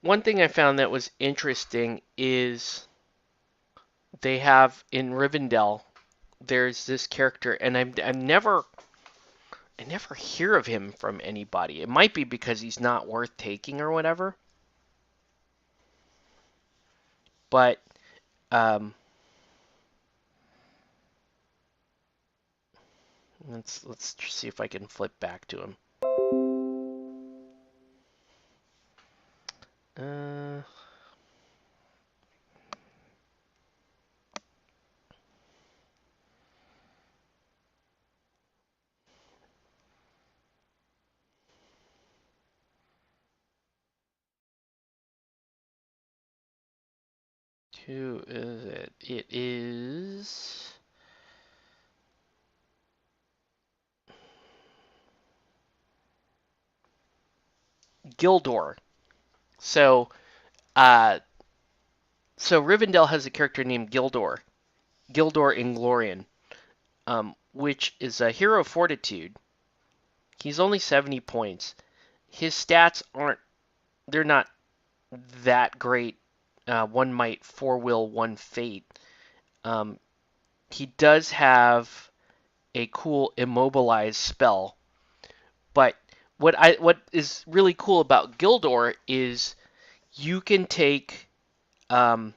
One thing I found that was interesting is they have in Rivendell. There's this character, and I never hear of him from anybody. It might be because he's not worth taking or whatever. But um, let's see if I can flip back to him. Uh, who is it? It is Gildor. So, uh, so Rivendell has a character named Gildor, Gildor Inglorian, which is a hero of fortitude. He's only 70 points. His stats they're not that great. One might, four will, one fate. Um, he does have a cool immobilize spell, but what is really cool about Gildor is you can take um,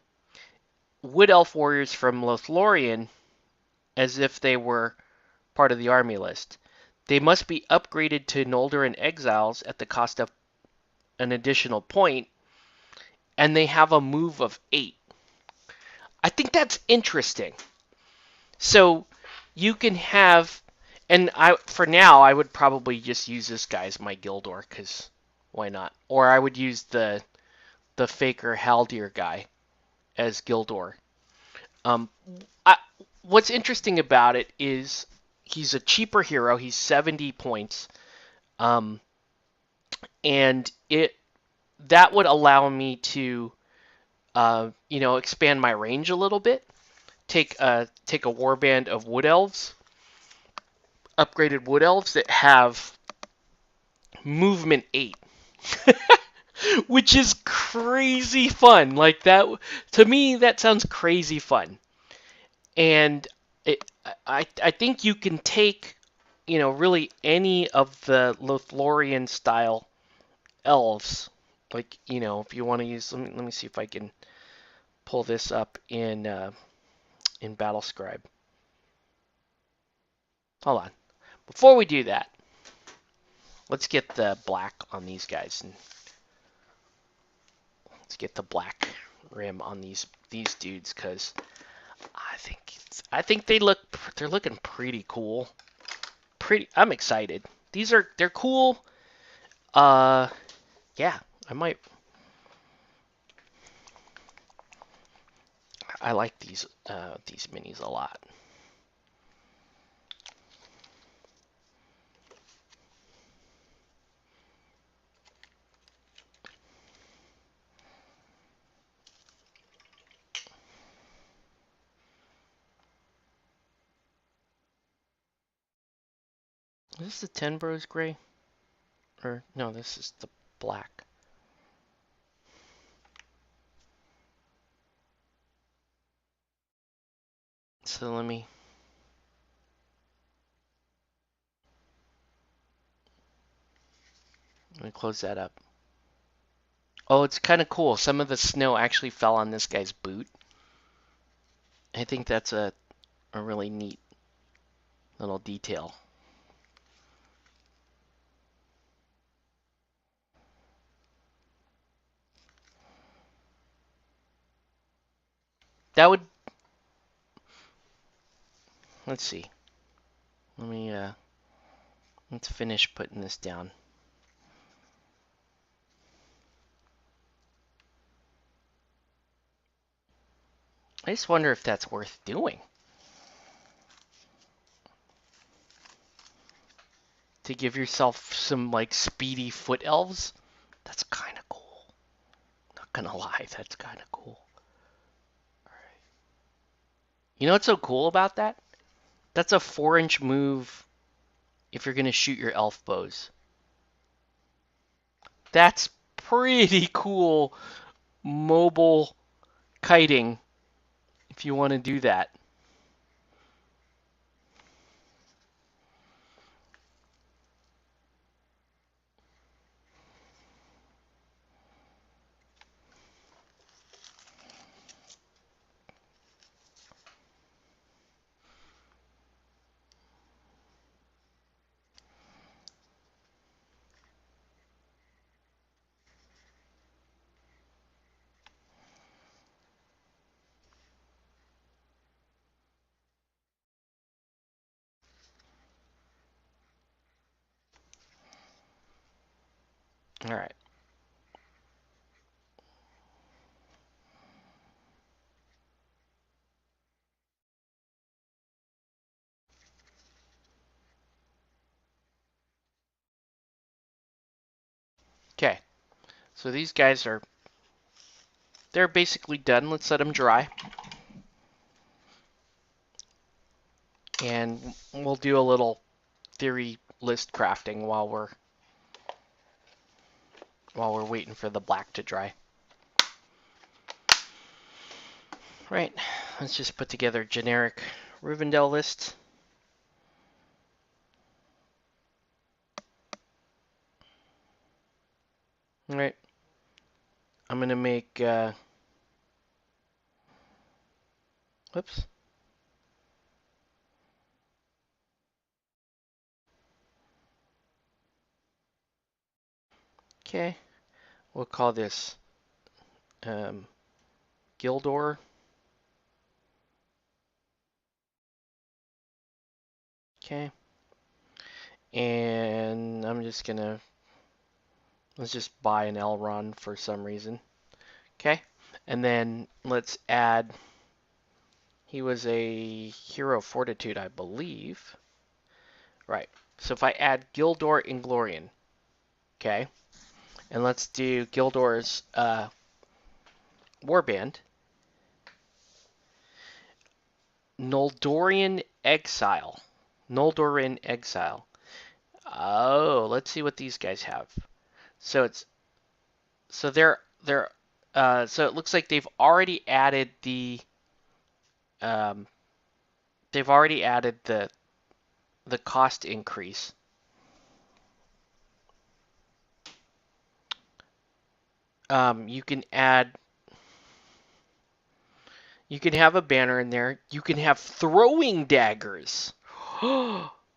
Wood Elf warriors from Lothlorien as if they were part of the army list. They must be upgraded to Noldor exiles at the cost of an additional point, and they have a move of 8. I think that's interesting. So you can have, and for now I would probably just use this guy as my Gildor, because why not? Or I would use the Faker Haldir guy as Gildor. Um, I, what's interesting about it is he's a cheaper hero. He's 70 points, and it that would allow me to expand my range a little bit. Take a warband of wood elves, upgraded wood elves that have movement 8. Which is crazy fun. Like that to me that sounds crazy fun. And I think you can take really any of the Lothlorien style elves. Like, if you want to use, let me see if I can pull this up in Battlescribe. Hold on. Before we do that, let's get the black on these guys, and let's get the black rim on these dudes, because I think they're looking pretty cool. I'm excited. They're cool. Yeah, I might. I like these minis a lot. Is this the Ten Bros gray? Or no, this is the black. So let me close that up. Oh, it's kind of cool. Some of the snow actually fell on this guy's boot. I think that's a really neat little detail. That would, let's see. Let's finish putting this down. I just wonder if that's worth doing. To give yourself some like speedy foot elves. That's kind of cool. Not gonna lie, that's kind of cool. All right. You know what's so cool about that? That's a 4-inch move if you're going to shoot your elf bows. That's pretty cool mobile kiting if you want to do that. All right. Okay. So these guys they're basically done. Let's let them dry. And we'll do a little theory list crafting while we're waiting for the black to dry. Right. Let's just put together a generic Rivendell list. All right. I'm gonna make. Whoops. Okay. We'll call this Gildor. Okay. And I'm just gonna let's just buy an Elrond for some reason. Okay. And then let's add. He was a hero of fortitude, I believe. Right. So if I add Gildor Inglorian, okay, and let's do Gildor's warband. Noldorian Exile. Noldorin Exile. Oh, let's see what these guys have. So it's so they're so it looks like they've already added um the cost increase. You can have a banner in there. You can have throwing daggers.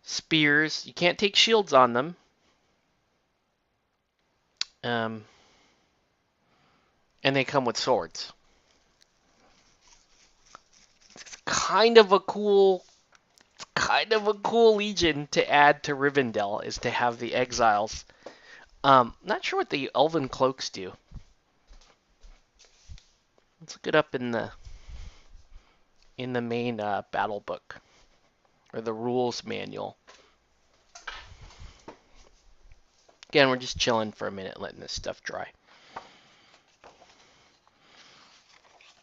Spears. You can't take shields on them. And they come with swords. It's kind of a cool legion to add to Rivendell is to have the exiles. Not sure what the elven cloaks do. Let's look it up in the main battle book or the rules manual. Again, we're just chilling for a minute, letting this stuff dry.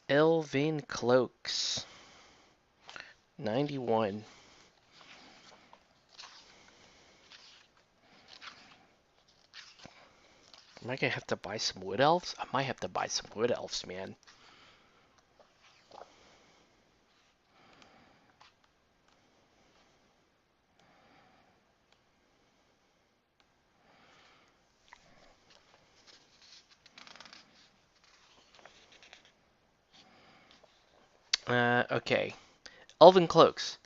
Elven cloaks. 91. Am I gonna have to buy some wood elves? I might have to buy some wood elves, man. Okay. Elven cloaks.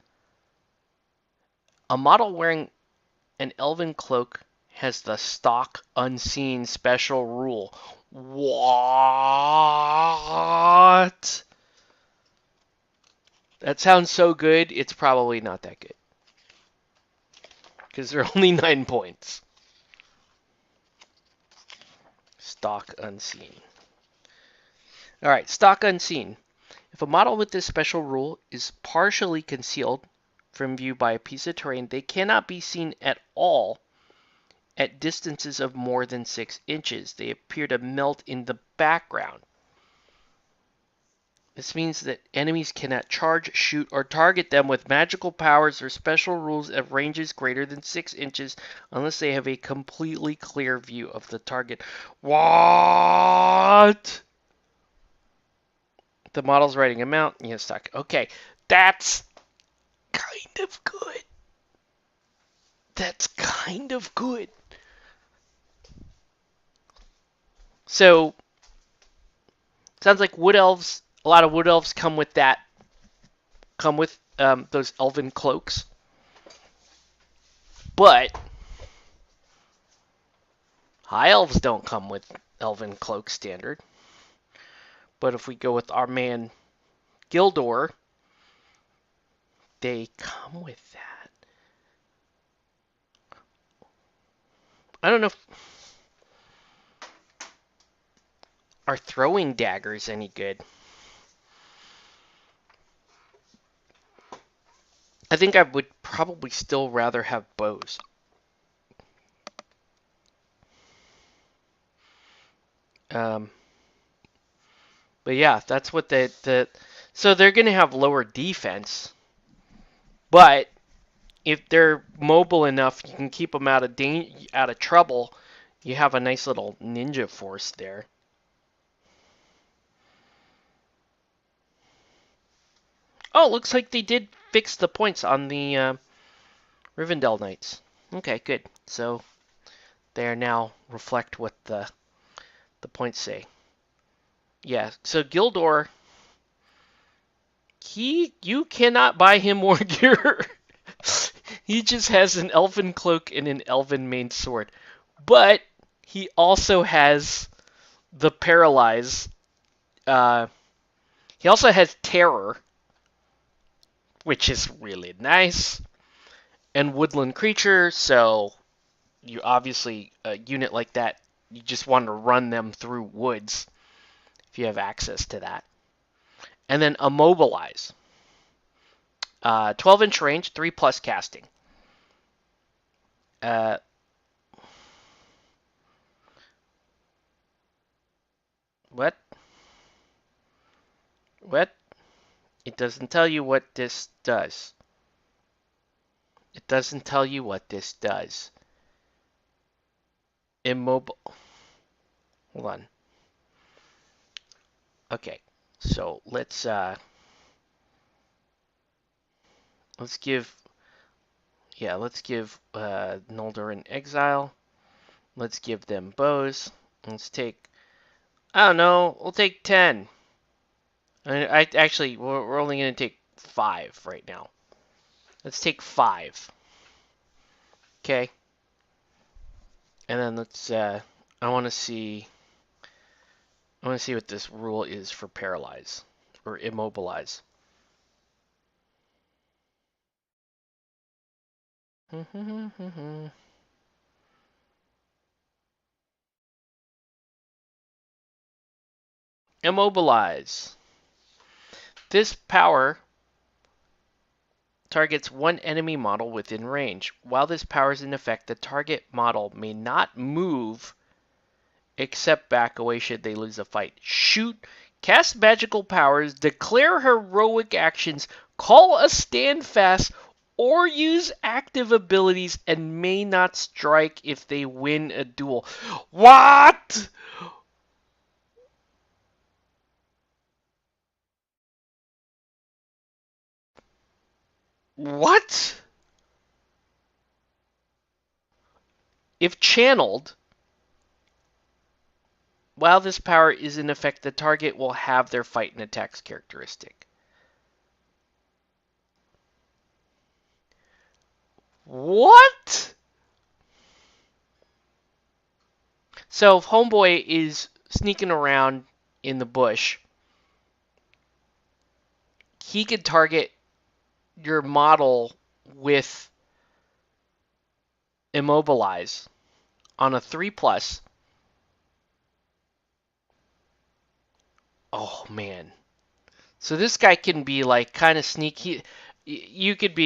A model wearing an elven cloak has the stock unseen special rule. What? That sounds so good, it's probably not that good. Because they're only 9 points. Stock unseen. Alright, stock unseen. If a model with this special rule is partially concealed from view by a piece of terrain, they cannot be seen at all at distances of more than 6 inches. They appear to melt in the background. This means that enemies cannot charge, shoot, or target them with magical powers or special rules at ranges greater than 6 inches unless they have a completely clear view of the target. What? The model's writing a mount. Yes, stuck. Okay, that's kind of good. That's kind of good. So, sounds like wood elves. A lot of wood elves come with that. Come with those elven cloaks. But high elves don't come with elven cloak standard. But if we go with our man Gildor, they come with that. I don't know if our throwing dagger is any good. I think I would probably still rather have bows. But yeah, that's what so they're going to have lower defense. But if they're mobile enough, you can keep them out of trouble. You have a nice little ninja force there. Oh, looks like they did fix the points on the Rivendell Knights. Okay, good. So they now reflect what the points say. Yeah, so Gildor, you cannot buy him more gear. He just has an elven cloak and an elven main sword. But he also has the paralyze. He also has terror, which is really nice. And woodland creature, so you obviously, a unit like that, you just want to run them through woods if you have access to that. And then immobilize. 12-inch range, 3+ casting. What? What? It doesn't tell you what this does. It doesn't tell you what this does. Immobile. Hold on. Okay, so let's give Noldor an exile. Let's give them bows. Let's take, I don't know, we'll take 10. I actually, we're only going to take 5 right now. Let's take 5. Okay. And then let's, I want to see what this rule is for paralyze or immobilize. Immobilize. This power targets one enemy model within range. While this power is in effect, the target model may not move except back away should they lose a fight. Shoot, cast magical powers, declare heroic actions, call a standfast, or use active abilities and may not strike if they win a duel. What? What? If channeled, while this power is in effect, the target will have their fight and attacks characteristic. What? So if Homeboy is sneaking around in the bush, he could target your model with Immobilize on a 3+. Oh man. So this guy can be like kind of sneaky. You could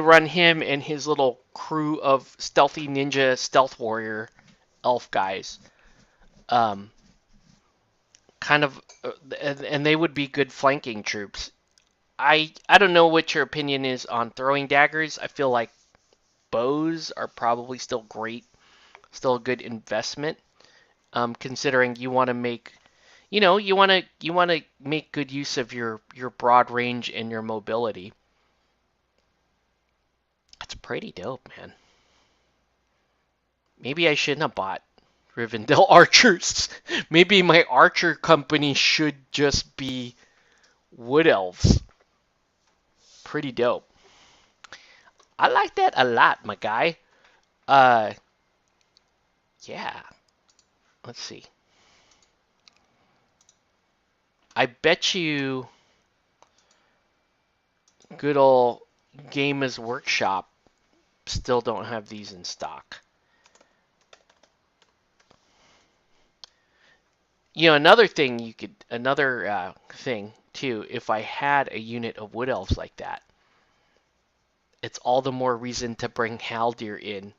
run him and his little crew of stealthy ninja stealth warrior elf guys. Kind kind of, and they would be good flanking troops. I don't know what your opinion is on throwing daggers. I feel like bows are probably still great, still a good investment. Considering you want to make, you want to make good use of your broad range and your mobility. That's pretty dope, man. Maybe I shouldn't have bought Rivendell archers. Maybe my archer company should just be wood elves. Pretty dope. I like that a lot, my guy. Uh, yeah. Let's see. I bet you good old Games Workshop still don't have these in stock. Another thing another thing too, if I had a unit of wood elves like that, it's all the more reason to bring Haldir in.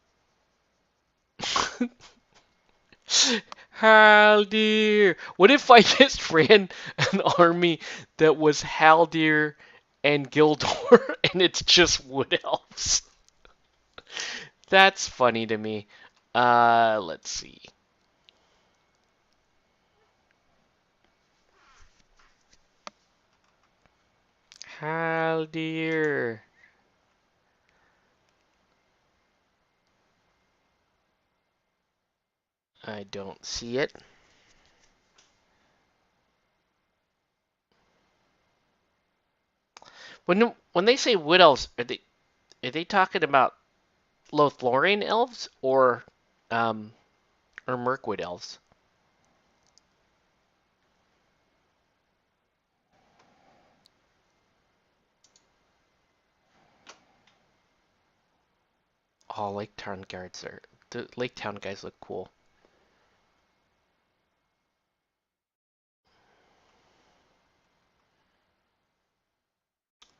Haldir! What if I just ran an army that was Haldir and Gildor and it's just wood elves? That's funny to me. Let's see. Haldir. I don't see it. When they say wood elves, are they talking about Lothlorien elves or Mirkwood elves? Oh, Lake Town guards are the Lake Town guys look cool.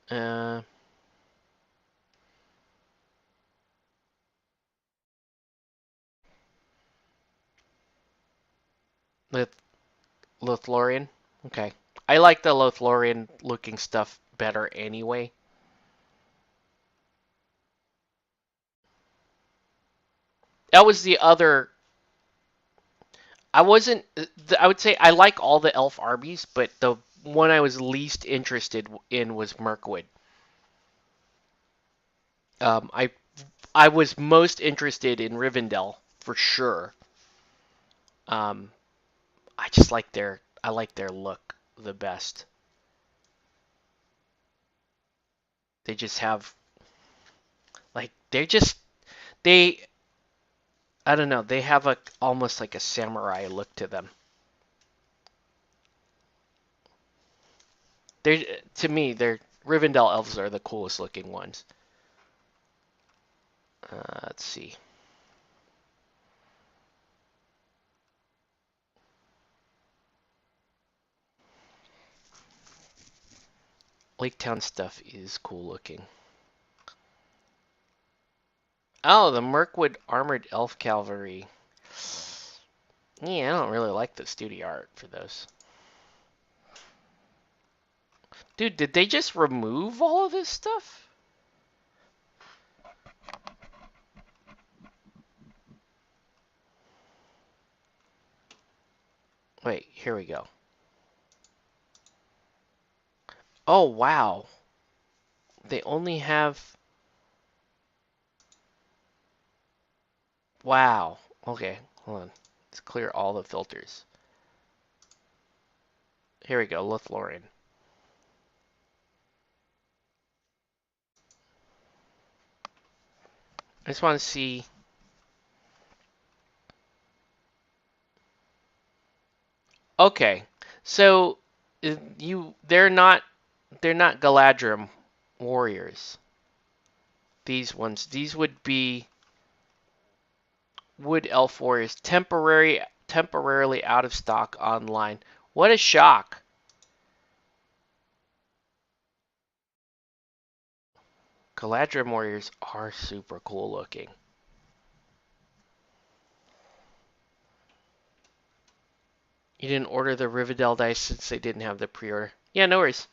Uh, Lothlorien. Okay, I like the Lothlorien looking stuff better anyway. That was the other. I wasn't. I would say I like all the elf armies, but the one I was least interested in was Mirkwood. I was most interested in Rivendell for sure. Um, I like their look the best. They just have like they I don't know, they have a almost like a samurai look to them. They To me, they're Rivendell elves are the coolest looking ones. Let's see. Lake Town stuff is cool looking. Oh, the Mirkwood Armored Elf Cavalry. Yeah, I don't really like the studio art for those. Dude, did they just remove all of this stuff? Wait, here we go. Oh, wow. They only have... Wow. Okay, hold on. Let's clear all the filters. Here we go, Lothlorien. I just want to see... Okay, so they're not Galadrim warriors. These would be Wood Elf warriors, temporarily out of stock online. What a shock! Galadrim warriors are super cool looking. You didn't order the Rivendell dice since they didn't have the pre-order. Yeah, no worries.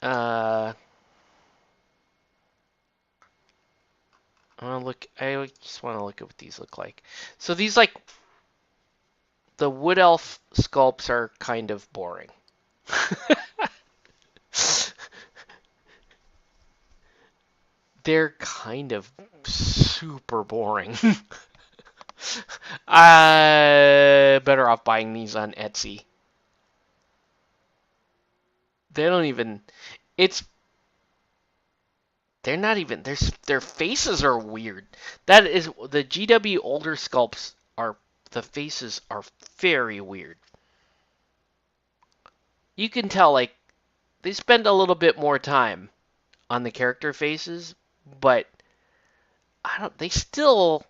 I want to look. I just want to look at what these look like. So these, like, the wood elf sculpts are kind of boring. They're kind of super boring. Better off buying these on Etsy. They don't even. It's. They're not even. Their faces are weird. That is the GW older sculpts are. The faces are very weird. You can tell, like, they spend a little bit more time on the character faces, but I don't. They still.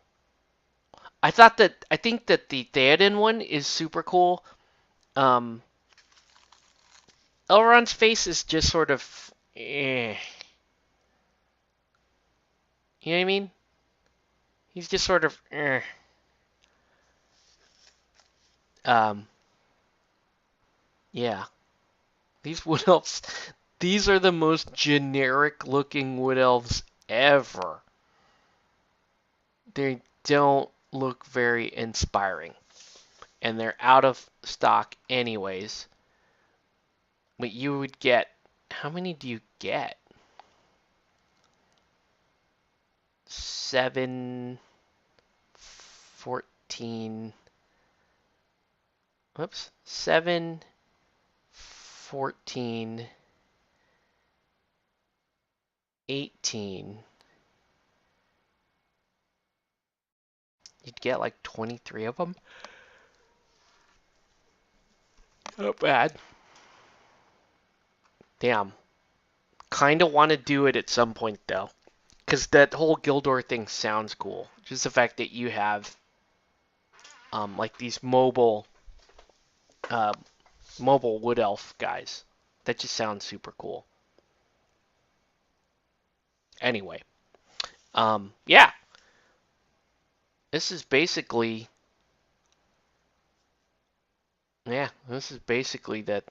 I think that the Theoden one is super cool. Um, Elrond's face is just sort of, You know what I mean? He's just sort of, Um, yeah. These wood elves, these are the most generic looking wood elves ever. They don't look very inspiring. And they're out of stock anyways. But you would get, how many do you get? 7, 14, whoops, 7, 14, 18. You'd get like 23 of them. Not bad. Damn. Kind of want to do it at some point though. Because that whole Gildor thing sounds cool. Just the fact that you have like these uh, mobile wood elf guys. That just sounds super cool. Anyway, yeah. This is basically, this is basically that.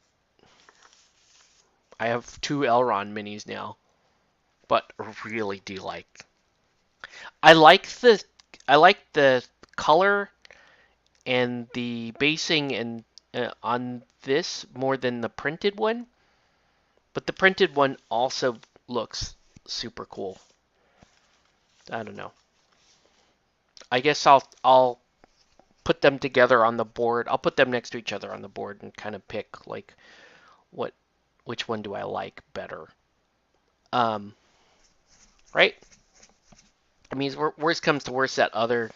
I have 2 Elrond minis now, but really do like. I like the color and the basing and on this more than the printed one, but the printed one also looks super cool. I don't know. I guess I'll put them together on the board. I'll put them next to each other on the board and kind of pick like which one do I like better. Right? I mean, worst comes to worst, the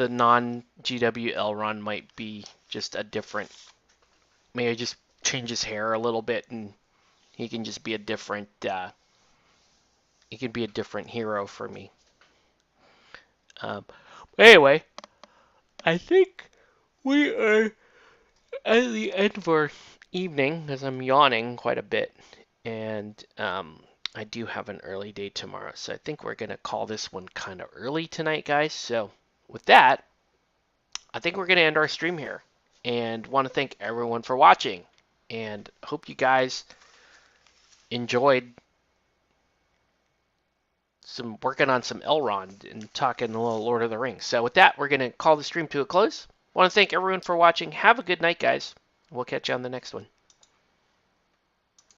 non-GW Elrond might be just a different. Maybe just change his hair a little bit, and he can just be a different. He can be a different hero for me. Anyway, I think we are at the end of our evening because I'm yawning quite a bit, and I do have an early day tomorrow, so I think we're gonna call this one kind of early tonight, guys. So with that, I think we're gonna end our stream here, and want to thank everyone for watching, and hope you guys enjoyed some working on some Elrond and talking a little Lord of the Rings. So with that, we're gonna call the stream to a close. Want to thank everyone for watching. Have a good night, guys. We'll catch you on the next one.